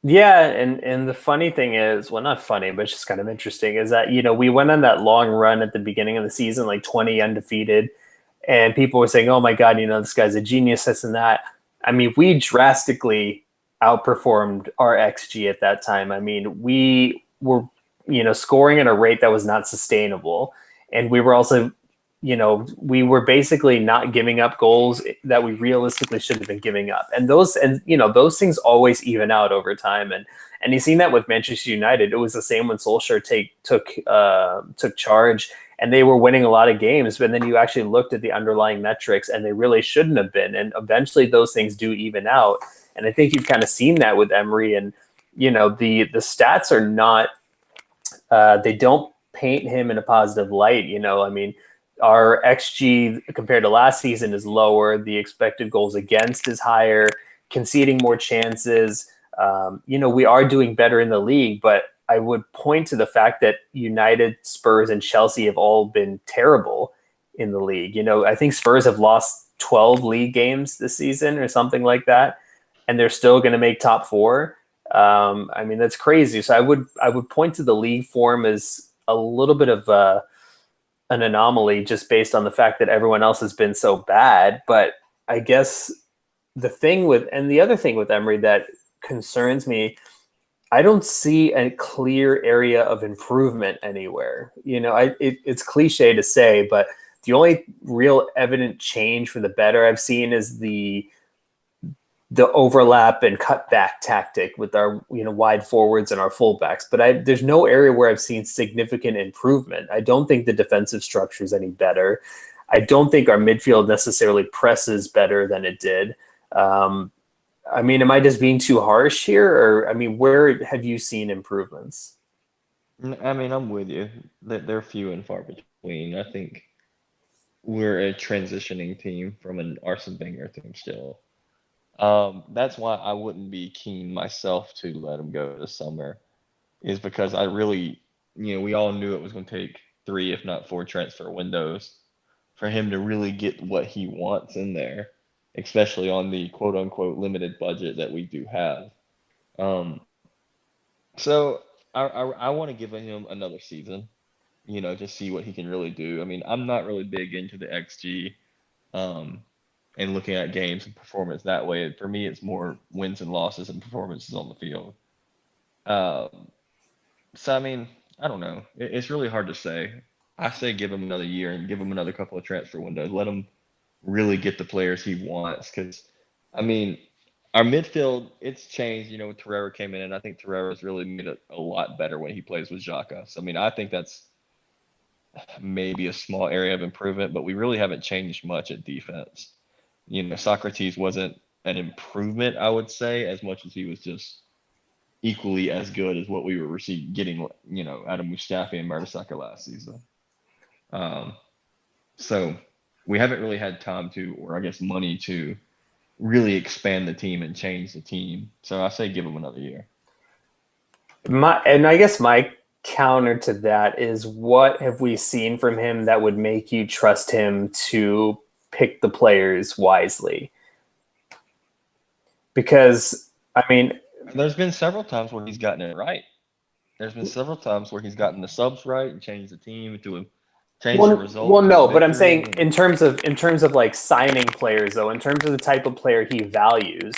Yeah, and the funny thing is, well, not funny, but it's just kind of interesting, is that we went on that long run at the beginning of the season, like 20 undefeated, and people were saying, "Oh my God, this guy's a genius, this and that." I mean, we drastically outperformed our XG at that time. I mean, we were scoring at a rate that was not sustainable, and we were also we were basically not giving up goals that we realistically should have been giving up. And those things always even out over time. And you've seen that with Manchester United. It was the same when Solskjaer took charge, and they were winning a lot of games. But then you actually looked at the underlying metrics, and they really shouldn't have been. And eventually, those things do even out. And I think you've kind of seen that with Emery. And the stats are not. They don't paint him in a positive light. I mean, our XG compared to last season is lower. The expected goals against is higher, conceding more chances. We are doing better in the league, but I would point to the fact that United, Spurs, and Chelsea have all been terrible in the league. I think Spurs have lost 12 league games this season or something like that, and they're still going to make top four. I mean, that's crazy. So I would point to the league form as a little bit of an anomaly just based on the fact that everyone else has been so bad. But I guess the other thing with Emery that concerns me, I don't see a clear area of improvement anywhere. It's cliche to say, but the only real evident change for the better I've seen is the overlap and cutback tactic with our wide forwards and our fullbacks. But there's no area where I've seen significant improvement. I don't think the defensive structure is any better. I don't think our midfield necessarily presses better than it did. I mean, am I just being too harsh here? Or, I mean, where have you seen improvements? I mean, I'm with you. They're few and far between. I think we're a transitioning team from an Arsene Wenger team still. That's why I wouldn't be keen myself to let him go this summer, is because I really, we all knew it was going to take 3, if not 4 transfer windows for him to really get what he wants in there, especially on the quote unquote limited budget that we do have. Um, so I want to give him another season, to see what he can really do. I mean, I'm not really big into the XG. Um, and looking at games and performance that way. For me, it's more wins and losses and performances on the field. Um, so, I mean, I don't know. It's really hard to say. I say give him another year and give him another couple of transfer windows. Let him really get the players he wants. Because, I mean, our midfield, it's changed. When Torreira came in, and I think Torreira's really made it a lot better when he plays with Xhaka. So, I mean, I think that's maybe a small area of improvement, but we really haven't changed much at defense. Socrates wasn't an improvement, I would say, as much as he was just equally as good as what we were getting, out of Mustafi and Mertesacker last season. So we haven't really had time to, or I guess money to really expand the team and change the team. So I say give him another year. And I guess my counter to that is, what have we seen from him that would make you trust him to pick the players wisely? Because, I mean, there's been several times where he's gotten it right. There's been several times where he's gotten the subs right and changed the team to change the result. Well, no, but I'm saying in terms of like signing players, though, in terms of the type of player he values,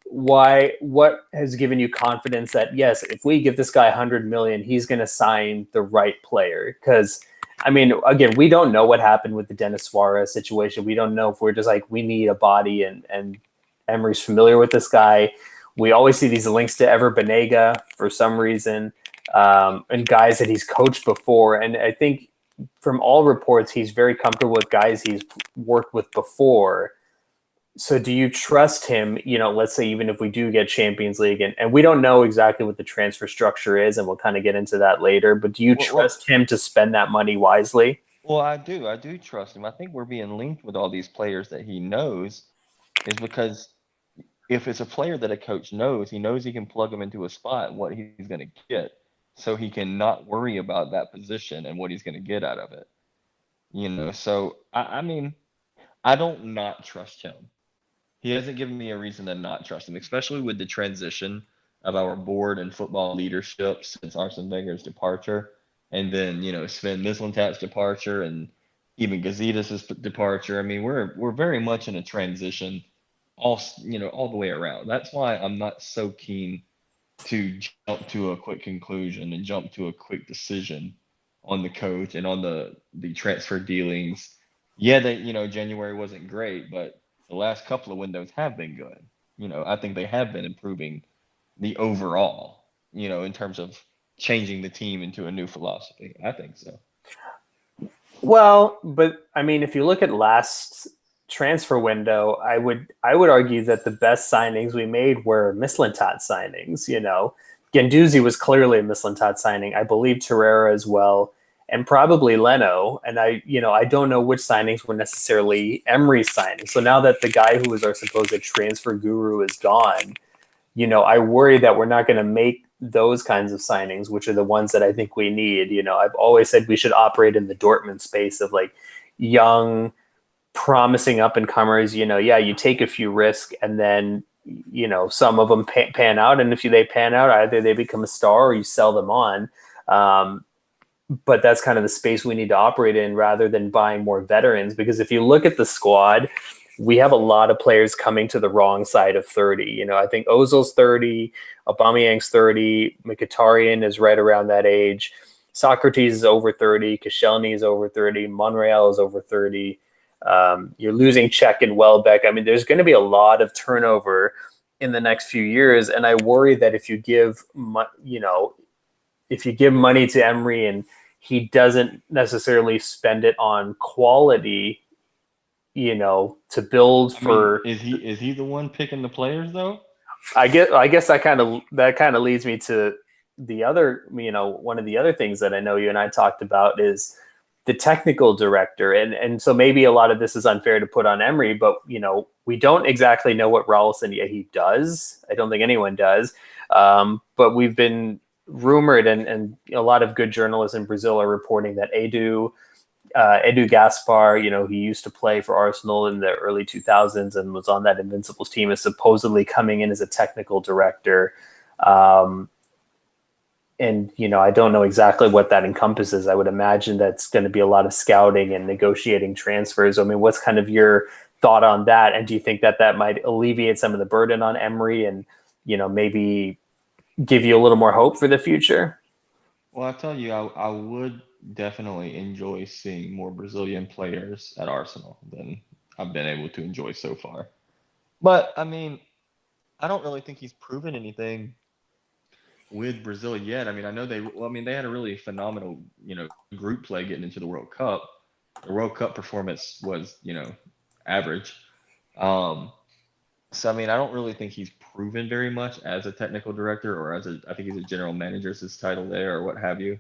what has given you confidence that, yes, if we give this guy 100 million, he's going to sign the right player? Because, I mean, again, we don't know what happened with the Denis Suarez situation. We don't know if we're just like, we need a body, and Emery's familiar with this guy. We always see these links to Ever Banega for some reason, and guys that he's coached before. And I think from all reports, he's very comfortable with guys he's worked with before. So do you trust him, let's say even if we do get Champions League, and we don't know exactly what the transfer structure is, and we'll kind of get into that later, but do you trust him to spend that money wisely? Well, I do trust him. I think we're being linked with all these players that he knows, is because if it's a player that a coach knows, he knows he can plug him into a spot and what he's going to get, so he can not worry about that position and what he's going to get out of it. So I mean, I don't not trust him. He hasn't given me a reason to not trust him, especially with the transition of our board and football leadership since Arsene Wenger's departure. And then, Sven Mislintat's departure and even Gazidis' departure. I mean, we're very much in a transition all the way around. That's why I'm not so keen to jump to a quick conclusion and jump to a quick decision on the coach and on the transfer dealings. Yeah, January wasn't great, but the last couple of windows have been good. I think they have been improving the overall, in terms of changing the team into a new philosophy. I think so. Well, but I mean, if you look at last transfer window, I would argue that the best signings we made were Mislintat signings. Guendouzi was clearly a Mislintat signing. I believe Torreira as well, and probably Leno. And I don't know which signings were necessarily Emery signings. So now that the guy who was our supposed transfer guru is gone, I worry that we're not going to make those kinds of signings, which are the ones that I think we need. I've always said we should operate in the Dortmund space of like young, promising up and comers. You take a few risks and then, some of them pan out. And if they pan out, either they become a star or you sell them on. But that's kind of the space we need to operate in rather than buying more veterans. Because if you look at the squad, we have a lot of players coming to the wrong side of 30. I think Ozil's 30, Aubameyang's 30, Mkhitaryan is right around that age. Socrates is over 30, Koscielny is over 30, Monreal is over 30. You're losing Czech and Welbeck. I mean, there's going to be a lot of turnover in the next few years, and I worry that if you give money to Emery and he doesn't necessarily spend it on quality, to build for. Is he the one picking the players though? I guess that kind of leads me to the other, one of the other things that I know you and I talked about is the technical director. And so maybe a lot of this is unfair to put on Emery, but we don't exactly know what Raul Sanllehi does. I don't think anyone does. But we've been rumored and a lot of good journalists in Brazil are reporting that Edu Gaspar, he used to play for Arsenal in the early 2000s and was on that Invincibles team, is supposedly coming in as a technical director. And, I don't know exactly what that encompasses. I would imagine that's going to be a lot of scouting and negotiating transfers. I mean, what's kind of your thought on that? And do you think that might alleviate some of the burden on Emery and, maybe give you a little more hope for the future? Well, I tell you, I would definitely enjoy seeing more Brazilian players at Arsenal than I've been able to enjoy so far. But I mean, I don't really think he's proven anything with Brazil yet. I mean, I know they had a really phenomenal, group play getting into the World Cup. The World Cup performance was, average. So I mean, I don't really think he's proven very much as a technical director or I think he's a general manager is his title there or what have you.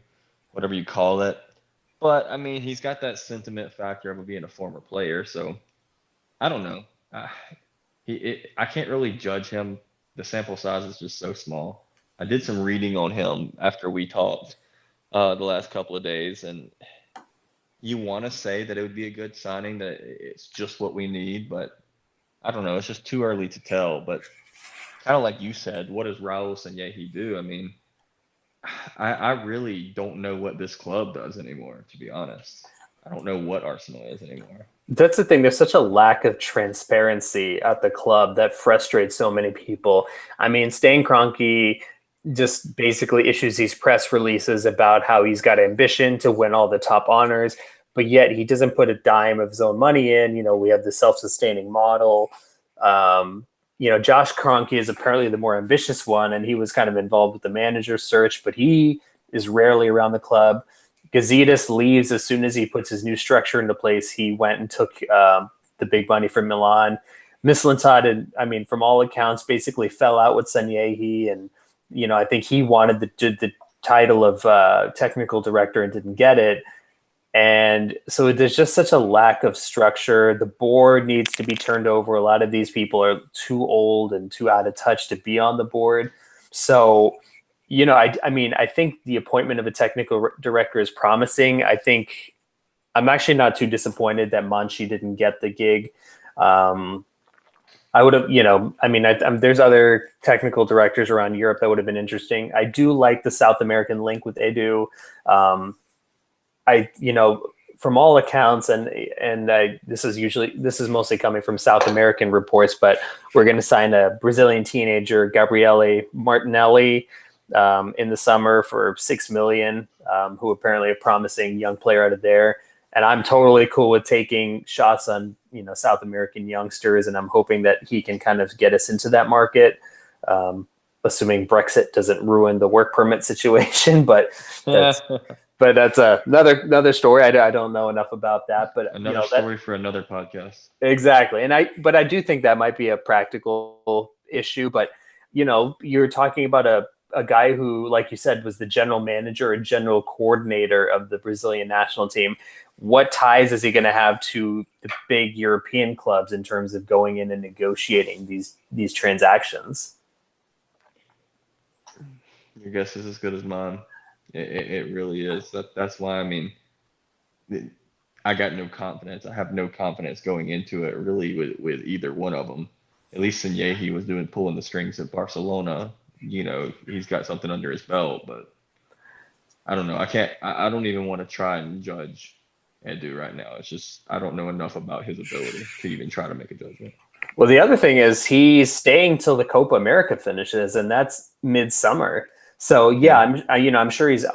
Whatever you call it. But, I mean, he's got that sentiment factor of being a former player. So, I don't know. I can't really judge him. The sample size is just so small. I did some reading on him after we talked the last couple of days. And you want to say that it would be a good signing, that it's just what we need. But, I don't know. It's just too early to tell. But, kind of like you said, what does Raul Sanllehi do? I mean, I really don't know what this club does anymore, to be honest. I don't know what Arsenal is anymore. That's the thing. There's such a lack of transparency at the club that frustrates so many people. I mean, Stan Kroenke just basically issues these press releases about how he's got ambition to win all the top honors, but yet he doesn't put a dime of his own money in. We have the self-sustaining model. Josh Kroenke is apparently the more ambitious one, and he was kind of involved with the manager search, but he is rarely around the club. Gazidis leaves as soon as he puts his new structure into place. He went and took the big money from Milan. Mislintat, from all accounts, basically fell out with Sanllehi, and I think he wanted the title of technical director and didn't get it. And so there's just such a lack of structure. The board needs to be turned over. A lot of these people are too old and too out of touch to be on the board. So, I think the appointment of a technical director is promising. I think I'm actually not too disappointed that Monchi didn't get the gig. I would have, there's other technical directors around Europe that would have been interesting. I do like the South American link with Edu. From all accounts, this is mostly coming from South American reports, but we're going to sign a Brazilian teenager, Gabriele Martinelli, in the summer for $6 million, who apparently a promising young player out of there. And I'm totally cool with taking shots on, South American youngsters. And I'm hoping that he can kind of get us into that market, assuming Brexit doesn't ruin the work permit situation. But that's another story. I don't know enough about that. But another story for another podcast. Exactly. But I do think that might be a practical issue. But, you're talking about a guy who, like you said, was the general manager and general coordinator of the Brazilian national team. What ties is he going to have to the big European clubs in terms of going in and negotiating these transactions? Your guess is as good as mine. It really is. That's why, I got no confidence. I have no confidence going into it really with either one of them. At least Sinyehi was pulling the strings at Barcelona. He's got something under his belt, but I don't know. I don't even want to try and judge Edu right now. It's just, I don't know enough about his ability to even try to make a judgment. Well, the other thing is he's staying till the Copa America finishes, and that's midsummer. So yeah, I'm sure he's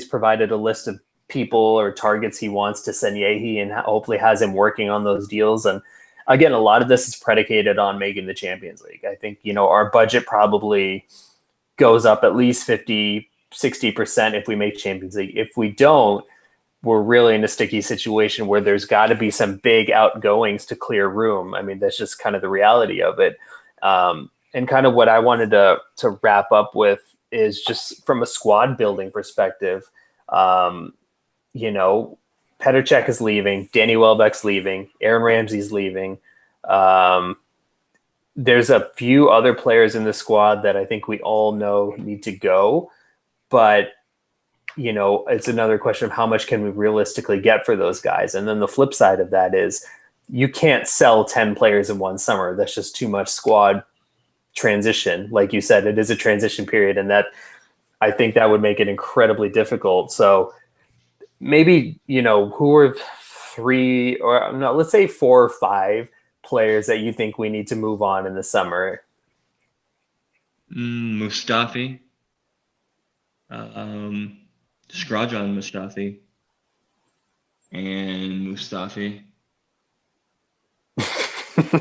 provided a list of people or targets he wants to send Yehi, and hopefully has him working on those deals. And again, a lot of this is predicated on making the Champions League. I think, our budget probably goes up at least 50, 60% if we make Champions League. If we don't, we're really in a sticky situation where there's got to be some big outgoings to clear room. That's just kind of the reality of it. And kind of what I wanted to wrap up with is just from a squad building perspective. Petr Cech is leaving, Danny Welbeck's leaving, Aaron Ramsey's leaving. There's a few other players in the squad that I think we all know need to go, but it's another question of how much can we realistically get for those guys. And then the flip side of that is you can't sell 10 players in one summer. That's just too much squad transition. Like you said, it is a transition period, and that I think that would make it incredibly difficult. So maybe, who are 3 or no, let's say 4 or 5 players that you think we need to move on in the summer? Mustafi. Shkodran Mustafi and Mustafi.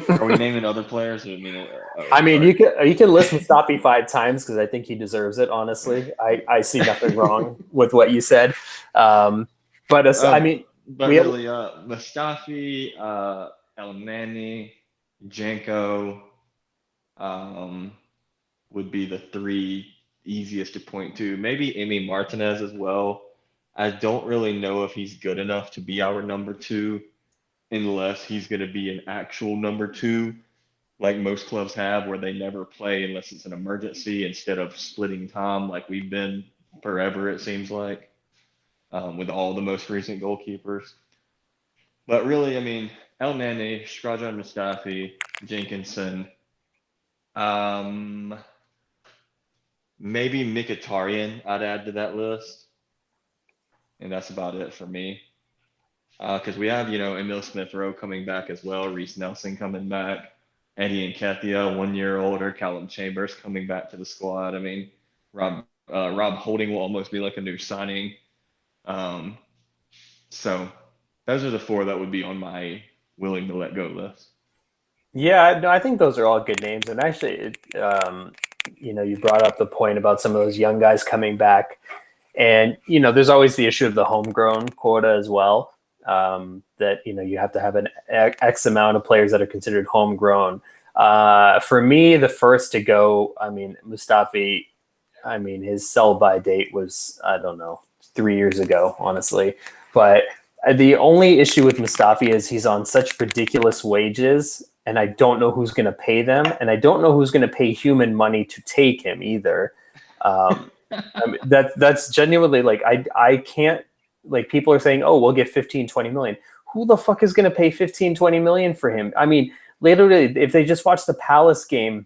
Are we naming other players? You can list Mustafi 5 times because I think he deserves it. Honestly, I see nothing wrong with what you said. Mustafi, Elneny, Janko, would be the 3 easiest to point to. Maybe Emi Martinez as well. I don't really know if he's good enough to be our number 2 unless he's going to be an actual number 2 like most clubs have, where they never play unless it's an emergency instead of splitting time like we've been forever, it seems like, with all the most recent goalkeepers. But really, Elneny, Shkodran Mustafi, Jenkinson, maybe Mkhitaryan I'd add to that list. And that's about it for me. Because we have, Emil Smith-Rowe coming back as well, Reece Nelson coming back, Eddie Nketiah, 1 year older, Callum Chambers coming back to the squad. Rob Holding will almost be like a new signing. So those are the 4 that would be on my willing to let go list. Yeah, no, I think those are all good names. And actually, you brought up the point about some of those young guys coming back. And, there's always the issue of the homegrown quota as well, that, you have to have an X amount of players that are considered homegrown. For me, the first to go, Mustafi, his sell-by date was, 3 years ago, honestly. But the only issue with Mustafi is he's on such ridiculous wages, and I don't know who's going to pay them, and I don't know who's going to pay human money to take him either. That's genuinely, like, I can't, like, people are saying, oh, we'll get 15, 20 million. Who the fuck is going to pay 15, 20 million for him? literally, if they just watch the Palace game,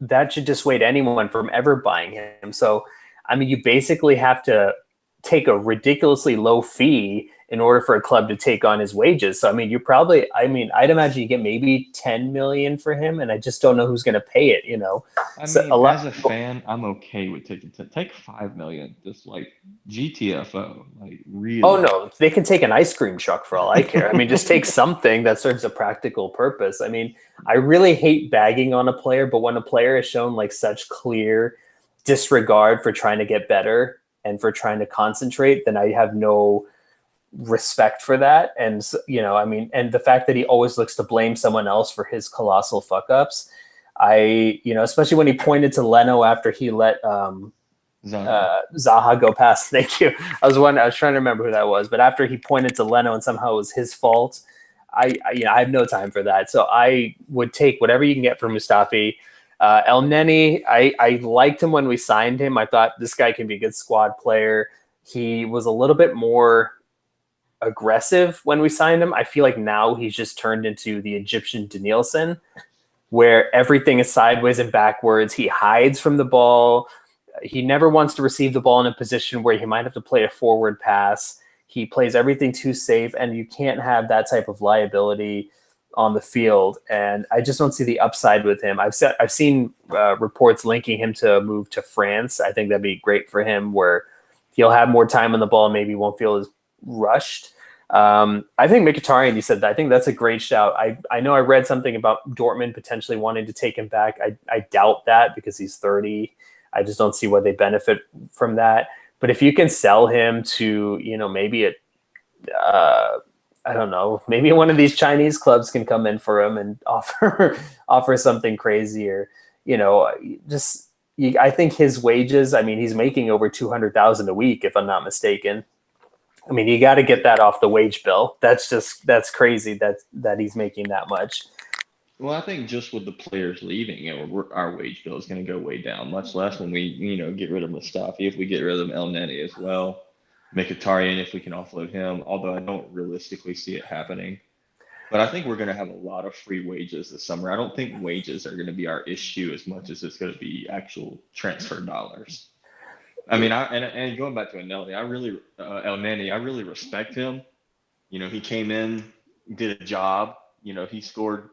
that should dissuade anyone from ever buying him. So, I mean, you basically have to take a ridiculously low fee in order for a club to take on his wages. So, I mean, I'd imagine you get maybe 10 million for him, and I just don't know who's going to pay it, As a fan, I'm okay with take 5 million, just like GTFO, like really. Oh no, they can take an ice cream truck for all I care. I mean, just take something that serves a practical purpose. I mean, I really hate bagging on a player, but when a player has shown like such clear disregard for trying to get better and for trying to concentrate, then I have no respect for that. And and the fact that he always looks to blame someone else for his colossal fuck ups. Especially when he pointed to Leno after he let Zaha go past. Thank you. I was trying to remember who that was, but after he pointed to Leno and somehow it was his fault, I have no time for that. So I would take whatever you can get for Mustafi. El Neni, I liked him when we signed him. I thought this guy can be a good squad player. He was a little bit more aggressive when we signed him. I feel like now he's just turned into the Egyptian Danielson, where everything is sideways and backwards. He hides from the ball. He never wants to receive the ball in a position where he might have to play a forward pass. He plays everything too safe, and you can't have that type of liability on the field. And I just don't see the upside with him. I've seen reports linking him to move to France. I think that'd be great for him, where he'll have more time on the ball, maybe won't feel as rushed. I think Mkhitaryan, you said that. I think that's a great shout. I know I read something about Dortmund potentially wanting to take him back. I doubt that because he's 30. I just don't see why they benefit from that. But if you can sell him to, maybe I don't know, maybe one of these Chinese clubs can come in for him and offer something crazy, or, I think his wages, I mean, he's making over 200,000 a week, if I'm not mistaken. I mean, you got to get that off the wage bill. That's crazy that he's making that much. Well, I think just with the players leaving, our wage bill is going to go way down, much less when we, get rid of Mustafi. If we get rid of El Neni as well, Mkhitaryan, if we can offload him, although I don't realistically see it happening. But I think we're going to have a lot of free wages this summer. I don't think wages are going to be our issue as much as it's going to be actual transfer dollars. I mean, and going back to El Neni, I really respect him. He came in, did a job. He scored.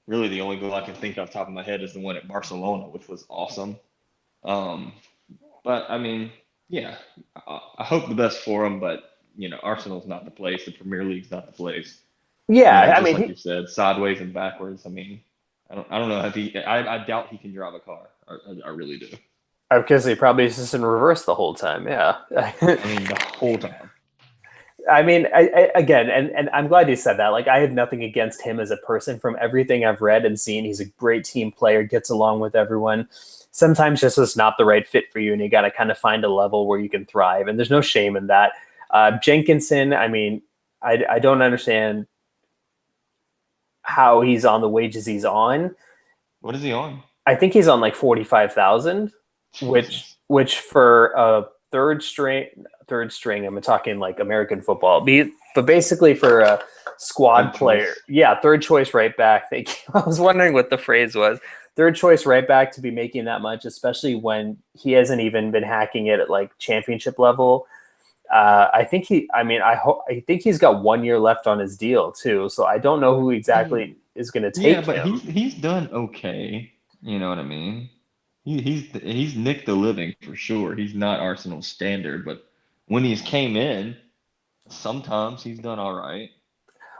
Really, the only goal I can think off the top of my head is the one at Barcelona, which was awesome. But I mean, yeah, I hope the best for him. But Arsenal's not the place. The Premier League's not the place. Yeah, like you said, sideways and backwards. I mean, I don't know if I doubt he can drive a car. I really do. Because he probably is just in reverse the whole time. Yeah. I mean, the whole time. I mean, again, and I'm glad you said that. Like, I have nothing against him as a person. From everything I've read and seen, he's a great team player, gets along with everyone. Sometimes just is not the right fit for you, and you got to kind of find a level where you can thrive. And there's no shame in that. Jenkinson, I mean, I don't understand how he's on the wages he's on. What is he on? I think he's on like 45,000, which for a third string, I'm talking like American football, but basically for a squad player, third choice right back. Thank you. I was wondering what the phrase was. Third choice right back to be making that much, especially when he hasn't even been hacking it at like championship level. I think he's got 1 year left on his deal too. So I don't know who exactly is going to take him. Yeah, but he's done okay. You know what I mean? He's nicked the living for sure. He's not Arsenal standard, but when he's came in, sometimes he's done all right.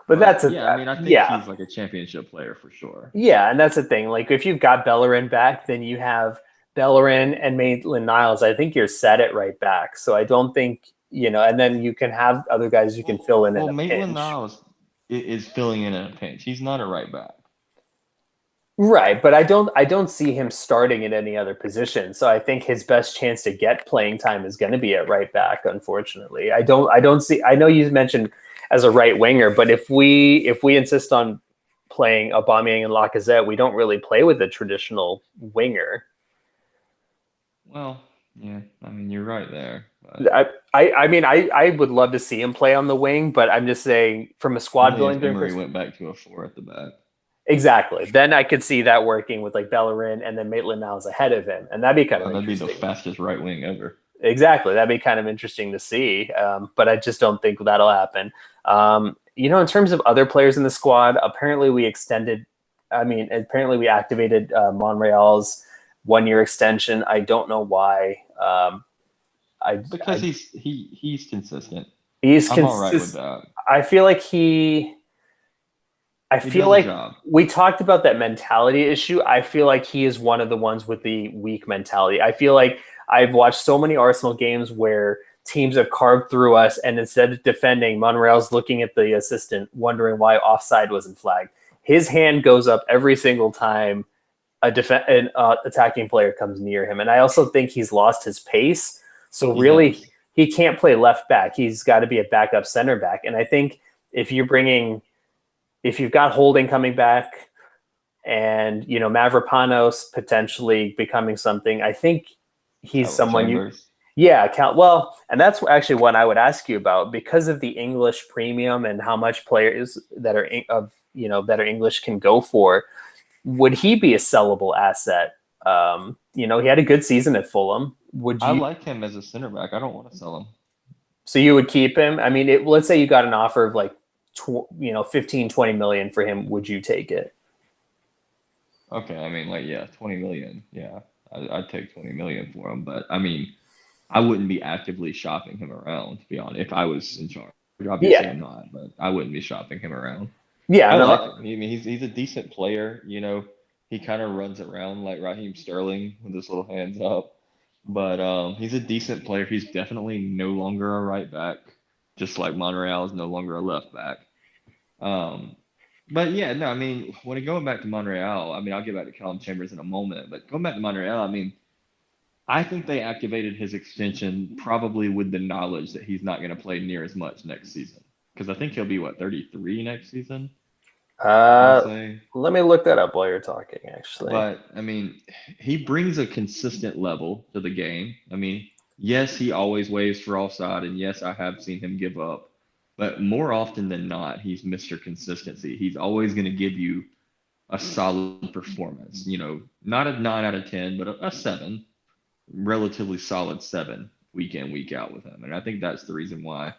But that's I think he's like a championship player for sure. Yeah, and that's the thing. Like, if you've got Bellerin back, then you have Bellerin and Maitland-Niles. I think you're set at right back. So I don't think, and then you can have other guys you can fill in. Well, Maitland-Niles is filling in a pinch. He's not a right back. Right, but I don't see him starting at any other position. So I think his best chance to get playing time is going to be at right back. Unfortunately, I don't see. I know you mentioned as a right winger, but if we insist on playing Aubameyang and Lacazette, we don't really play with a traditional winger. Well, yeah, I mean, you're right there. But... I would love to see him play on the wing, but I'm just saying from a squad building. Emery went back to a 4 at the back. Exactly. Then I could see that working with like Bellerin, and then Maitland-Niles ahead of him, and that'd be kind of That'd be the interesting. fastest right wing ever. Exactly. That'd be kind of interesting to see, but I just don't think that'll happen. In terms of other players in the squad, apparently we activated Monreal's 1-year extension. I don't know why. Because he's consistent. I'm all right with that. I feel like we talked about that mentality issue. I feel like he is one of the ones with the weak mentality. I feel like I've watched so many Arsenal games where teams have carved through us, and instead of defending, Monreal's looking at the assistant, wondering why offside wasn't flagged. His hand goes up every single time an attacking player comes near him. And I also think he's lost his pace. So really, he can't play left back. He's got to be a backup center back. And I think if you've got Holding coming back and, Mavropanos potentially becoming something, I think he's someone Chambers. And that's actually what I would ask you about, because of the English premium and how much players that are English can go for. Would he be a sellable asset? He had a good season at Fulham. I like him as a center back. I don't want to sell him. So you would keep him? I mean, let's say you got an offer of like 15, 20 million for him. Would you take it? Okay, I mean, 20 million. Yeah, I'd take 20 million for him. But I mean, I wouldn't be actively shopping him around, to be honest. If I was in charge, obviously I'm not, but I wouldn't be shopping him around. Yeah, I like him. I mean, he's a decent player. He kind of runs around like Raheem Sterling with his little hands up. But he's a decent player. He's definitely no longer a right back, just like Monreal is no longer a left back. But yeah, no, I mean, when going back to Monreal, I mean, I'll get back to Callum Chambers in a moment, but going back to Monreal, I mean, I think they activated his extension probably with the knowledge that he's not going to play near as much next season. Because I think he'll be, 33 next season? Let me look that up while you're talking, actually. But, I mean, he brings a consistent level to the game. I mean, yes, he always waves for offside, and yes, I have seen him give up. But more often than not, he's Mr. Consistency. He's always going to give you a solid performance. Not a 9 out of 10, but a 7. Relatively solid 7 week in, week out with him. And I think that's the reason why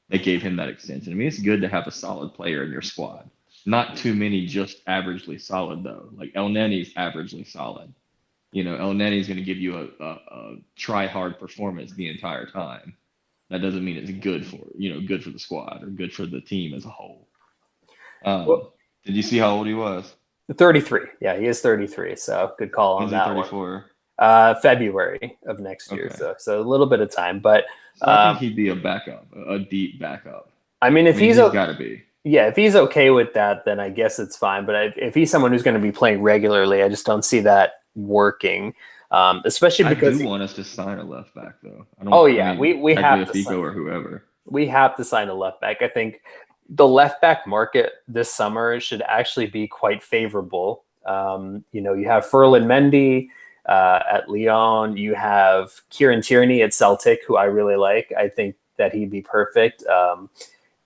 they gave him that extension. I mean, it's good to have a solid player in your squad. Not too many just averagely solid, though. Like El Neni's averagely solid. El Neni's going to give you a try-hard performance the entire time. That doesn't mean it's good for the squad or good for the team as a whole. Did you see how old he was? 33. Yeah, he is 33. So good call on that 34? February of next year. Okay. So a little bit of time, but I think he'd be a backup, a deep backup. He's got to be. Yeah, if he's okay with that, then I guess it's fine. But if he's someone who's going to be playing regularly, I just don't see that working. Especially because I do want us to sign a left back, though. We have to Figo or whoever. We have to sign a left back. I think the left back market this summer should actually be quite favorable. You have Ferland Mendy at Lyon. You have Kieran Tierney at Celtic, who I really like. I think that he'd be perfect.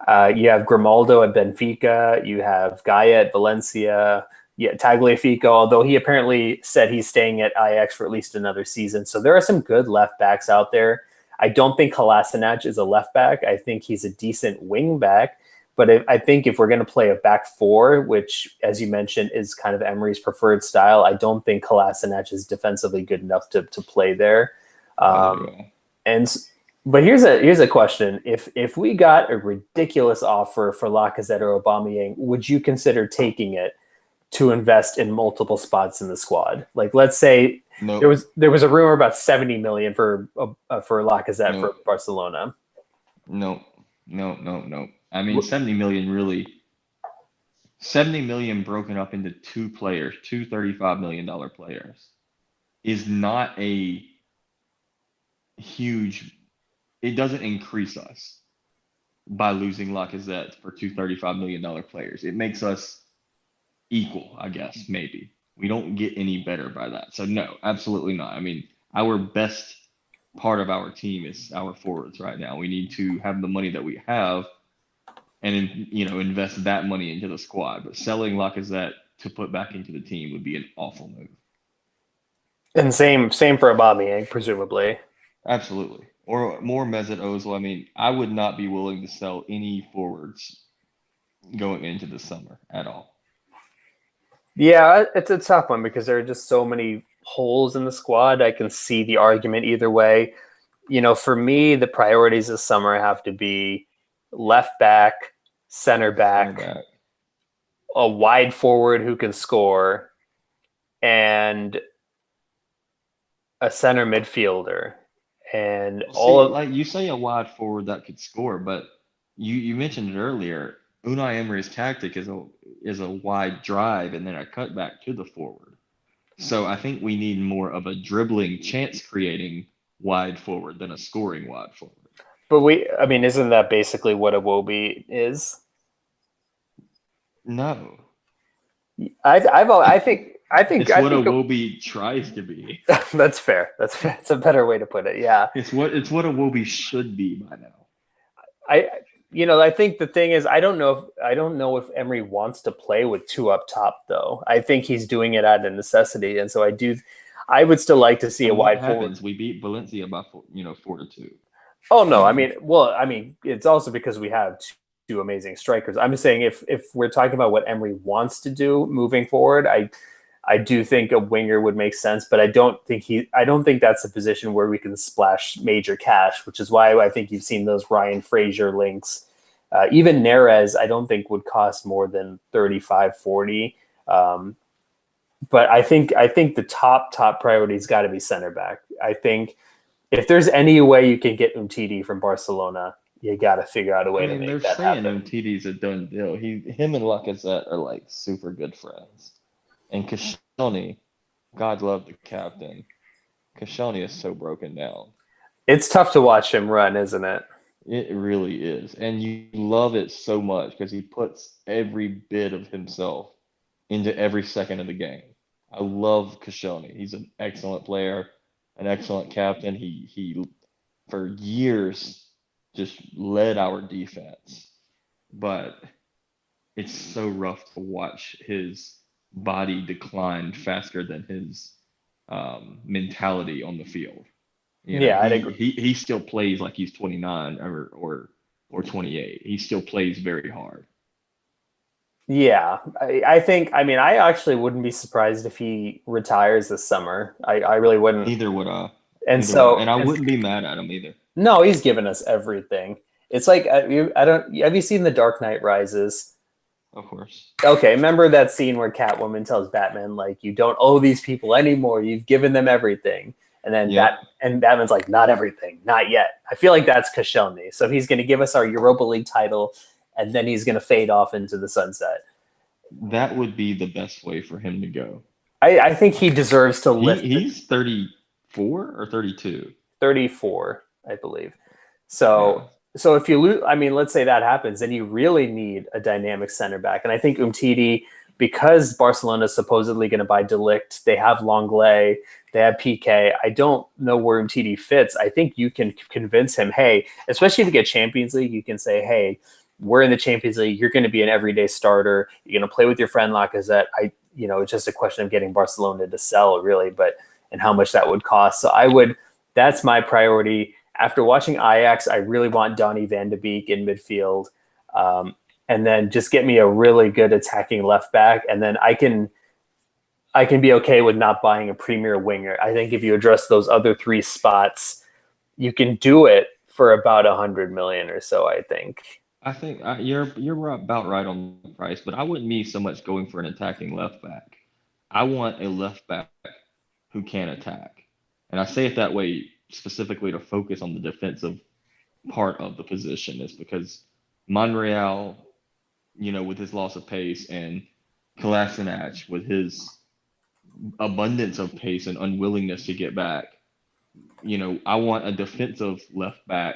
You have Grimaldo at Benfica. You have Gaia at Valencia. Yeah, Tagliafico, although he apparently said he's staying at Ajax for at least another season. So there are some good left backs out there. I don't think Kolasinac is a left back. I think he's a decent wing back. But I think if we're going to play a back four, which, as you mentioned, is kind of Emery's preferred style, I don't think Kolasinac is defensively good enough to play there. But here's a question: if we got a ridiculous offer for Lacazette or Aubameyang, would you consider taking it to invest in multiple spots in the squad? Like, let's say there was a rumor about 70 million for Lacazette for Barcelona. No. I mean, 70 million broken up into two $35 million players is not a huge. It doesn't increase us by losing Lacazette for two $35 million players. It makes us equal, I guess, maybe. We don't get any better by that. So no, absolutely not. I mean, our best part of our team is our forwards right now. We need to have the money that we have and invest that money into the squad. But selling Lacazette to put back into the team would be an awful move. And same for Aubameyang, presumably. Absolutely. Or more Mesut Ozil. I mean, I would not be willing to sell any forwards going into the summer at all. Yeah, it's a tough one because there are just so many holes in the squad. I can see the argument either way. For me, the priorities this summer have to be left back, center back, a wide forward who can score, and a center midfielder. And like you say, a wide forward that could score, but you mentioned it earlier. Unai Emery's tactic is a wide drive and then a cutback to the forward. So I think we need more of a dribbling, chance-creating wide forward than a scoring wide forward. But isn't that basically what Iwobi is? No. I think what Iwobi tries to be. That's fair. That's a better way to put it. Yeah. It's what Iwobi should be by now. I think the thing is, I don't know if Emery wants to play with two up top though. I think he's doing it out of necessity, and so I would still like to see a wide forward. We beat Valencia by 4-2. Oh no, it's also because we have two amazing strikers. I'm just saying if we're talking about what Emery wants to do moving forward, I do think a winger would make sense, but I don't think that's a position where we can splash major cash, which is why I think you've seen those Ryan Fraser links. Even Neres, I don't think would cost more than 35, 40. But I think the top priority's got to be center back. I think if there's any way you can get Umtiti from Barcelona, you got to figure out a way to make that happen. They're saying Umtiti's a done deal. Him and Lacazette are like super good friends. And Koscielny, God love the captain. Koscielny is so broken down. It's tough to watch him run, isn't it? It really is. And you love it so much because he puts every bit of himself into every second of the game. I love Koscielny. He's an excellent player, an excellent captain. He for years just led our defense. But it's so rough to watch his body decline faster than his mentality on the field. I'd agree. He still plays like he's 29 or 28. He still plays very hard. Yeah, I think. I actually wouldn't be surprised if he retires this summer. I really wouldn't. Neither would I. And I wouldn't be mad at him either. No, he's given us everything. It's like have you seen The Dark Knight Rises? Of course. Okay, remember that scene where Catwoman tells Batman, like, you don't owe these people anymore. You've given them everything. And then Batman's like, not everything, not yet. I feel like that's Koscielny. So he's going to give us our Europa League title, and then he's going to fade off into the sunset. That would be the best way for him to go. I think he deserves to lift. He's 34 or 32? 34, I believe. So... Yeah. So if you lose, let's say that happens, then you really need a dynamic center back. And I think Umtiti, because Barcelona is supposedly going to buy De Ligt, they have Longley, they have PK. I don't know where Umtiti fits. I think you can convince him, hey, especially if you get Champions League, you can say, hey, we're in the Champions League. You're going to be an everyday starter. You're going to play with your friend Lacazette. It's just a question of getting Barcelona to sell, really, and how much that would cost. So that's my priority. After watching Ajax, I really want Donny van de Beek in midfield. And then just get me a really good attacking left back. And then I can be okay with not buying a premier winger. I think if you address those other three spots, you can do it for about 100 million or so, I think. I think you're about right on the price, but I wouldn't be so much going for an attacking left back. I want a left back who can attack. And I say it that way specifically to focus on the defensive part of the position, is because Monreal, with his loss of pace, and Kolasinac with his abundance of pace and unwillingness to get back, I want a defensive left back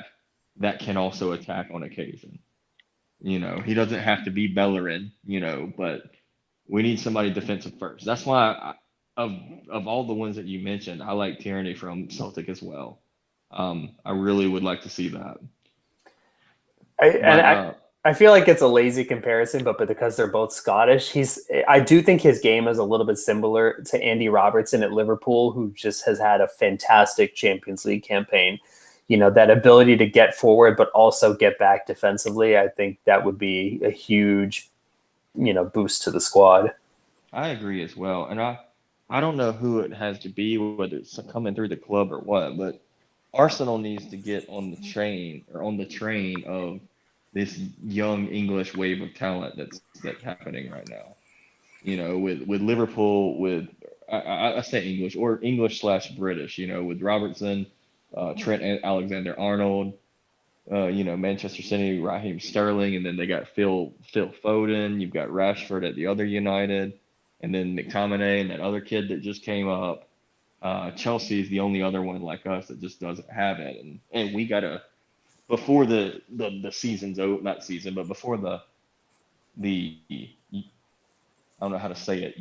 that can also attack on occasion. He doesn't have to be Bellerin, but we need somebody defensive first. That's why of all the ones that you mentioned, I like Tierney from Celtic as well. I really would like to see that. I feel like it's a lazy comparison, but because they're both Scottish, I do think his game is a little bit similar to Andy Robertson at Liverpool, who just has had a fantastic Champions League campaign. You know, that ability to get forward, but also get back defensively. I think that would be a huge, boost to the squad. I agree as well. And I don't know who it has to be, whether it's coming through the club or what, but Arsenal needs to get on the train of this young English wave of talent that's happening right now. You know, with Liverpool, with I say English or English/British. You know, with Robertson, Trent Alexander-Arnold, Manchester City, Raheem Sterling, and then they got Phil Foden. You've got Rashford at the other United, and then McTominay and that other kid that just came up. Chelsea is the only other one like us that just doesn't have it, and we gotta before the season's over, not season, but before the I don't know how to say it,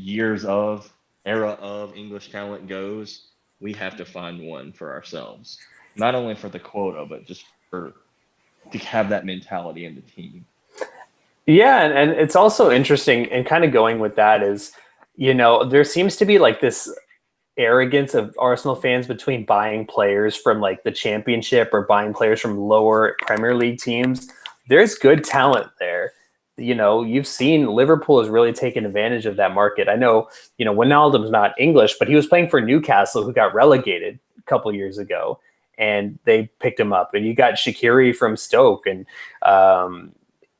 era of English talent goes, we have to find one for ourselves, not only for the quota, but just to have that mentality in the team. Yeah, and it's also interesting, and kind of going with that is, there seems to be like this arrogance of Arsenal fans between buying players from like the Championship or buying players from lower Premier League teams. There's good talent there. You've seen Liverpool has really taken advantage of that market. I know, Wijnaldum's not English, but he was playing for Newcastle, who got relegated a couple years ago, and they picked him up. And you got Shaqiri from Stoke, and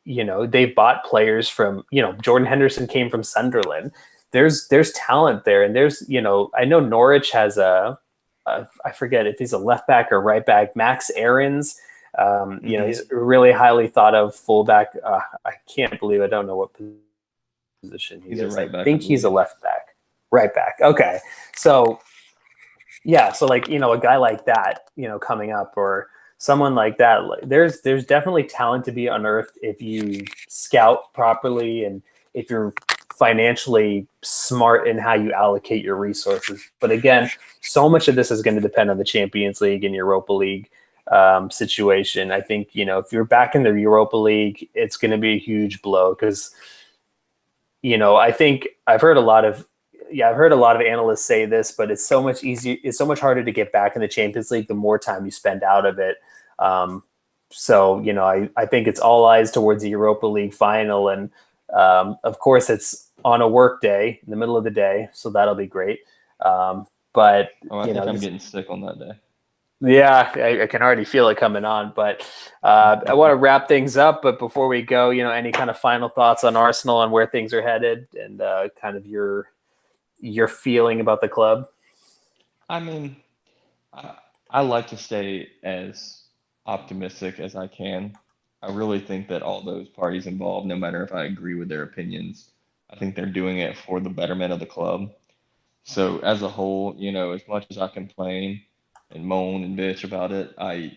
they've bought players from, Jordan Henderson came from Sunderland. There's talent there, and there's, I know Norwich has I forget if he's a left back or right back, Max Aarons. He's a really highly thought of fullback. I can't believe I don't know what position he's a right back. I think he's a left back. Right back. Okay. So yeah, so like, a guy like that, coming up, or someone like that, there's definitely talent to be unearthed if you scout properly and if you're financially smart in how you allocate your resources. But again, so much of this is going to depend on the Champions League and Europa League situation. I think, if you're back in the Europa League, it's going to be a huge blow because, I think I've heard a lot of analysts say this, but it's so much easier. It's so much harder to get back in the Champions League the more time you spend out of it. I think it's all eyes towards the Europa League final. And of course, it's on a work day in the middle of the day, so that'll be great. But I think I'm getting sick on that day. Yeah, I can already feel it coming on. But I want to wrap things up. But before we go, any kind of final thoughts on Arsenal and where things are headed, and kind of your feeling about the club? I mean, I like to stay as optimistic as I can. I really think that all those parties involved, no matter if I agree with their opinions, I think they're doing it for the betterment of the club. So as a whole, as much as I complain and moan and bitch about it, I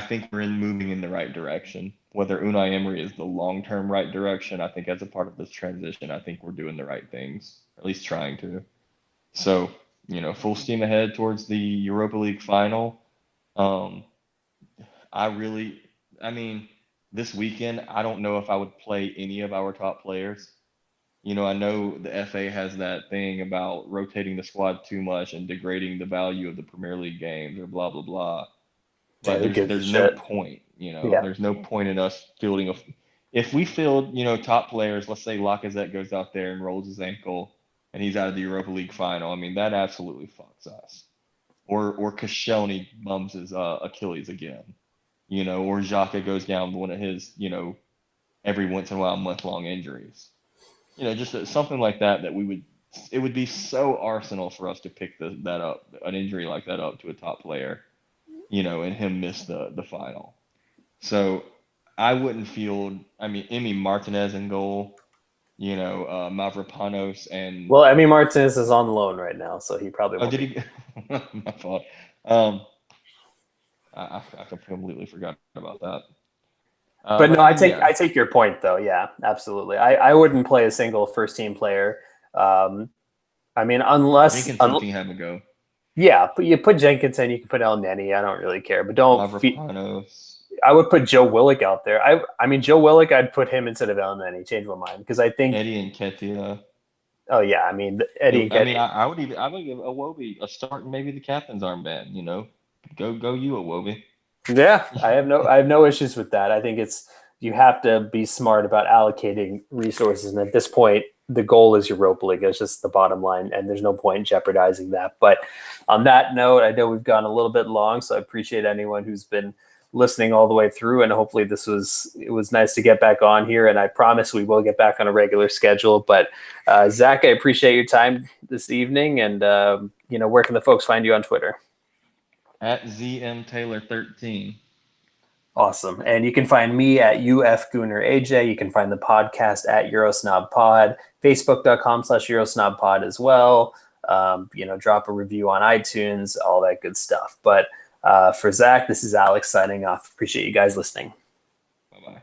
think we're moving in the right direction. Whether Unai Emery is the long-term right direction, I think as a part of this transition, I think we're doing the right things, at least trying to. So, full steam ahead towards the Europa League final. This weekend, I don't know if I would play any of our top players. I know the FA has that thing about rotating the squad too much and degrading the value of the Premier League games or blah, blah, blah. But there's no point, There's no point in us fielding if we field, top players, let's say Lacazette goes out there and rolls his ankle and he's out of the Europa League final. I mean, that absolutely fucks us. Or Koscielny bums his Achilles again, or Xhaka goes down with one of his, every once in a while month-long injuries. Just something like that it would be so Arsenal for us to pick that up, an injury like that up to a top player, and him miss the final. So I wouldn't field, Emi Martinez in goal, Mavropanos and... Well, Emi Martinez is on loan right now, so he probably won't. Oh, did he? My fault. I completely forgot about that. But no, I take your point though. Yeah, absolutely. I wouldn't play a single first team player. Unless Jenkins can have a go. Yeah, but you put Jenkins in, you can put El Neni. I don't really care, but don't. I would put Joe Willick out there. I mean, Joe Willick, I'd put him instead of Elneny. He changed my mind because I think Eddie and Ketia. Oh yeah, I mean Eddie. I mean, I would give Iwobi a start, and maybe the captains aren't bad. You know, go you Iwobi. Yeah, I have no issues with that. I think you have to be smart about allocating resources, and at this point, the goal is Europa League. It's just the bottom line, and there's no point in jeopardizing that. But on that note, I know we've gone a little bit long, so I appreciate anyone who's been listening all the way through, and hopefully it was nice to get back on here, and I promise we will get back on a regular schedule. But Zach, I appreciate your time this evening, and where can the folks find you on Twitter? At ZMTaylor13. Awesome. And you can find me at UFGoonerAJ. You can find the podcast at Eurosnob Pod, Facebook.com/EurosnobPod as well. Drop a review on iTunes, all that good stuff. But for Zach, this is Alex signing off. Appreciate you guys listening. Bye-bye.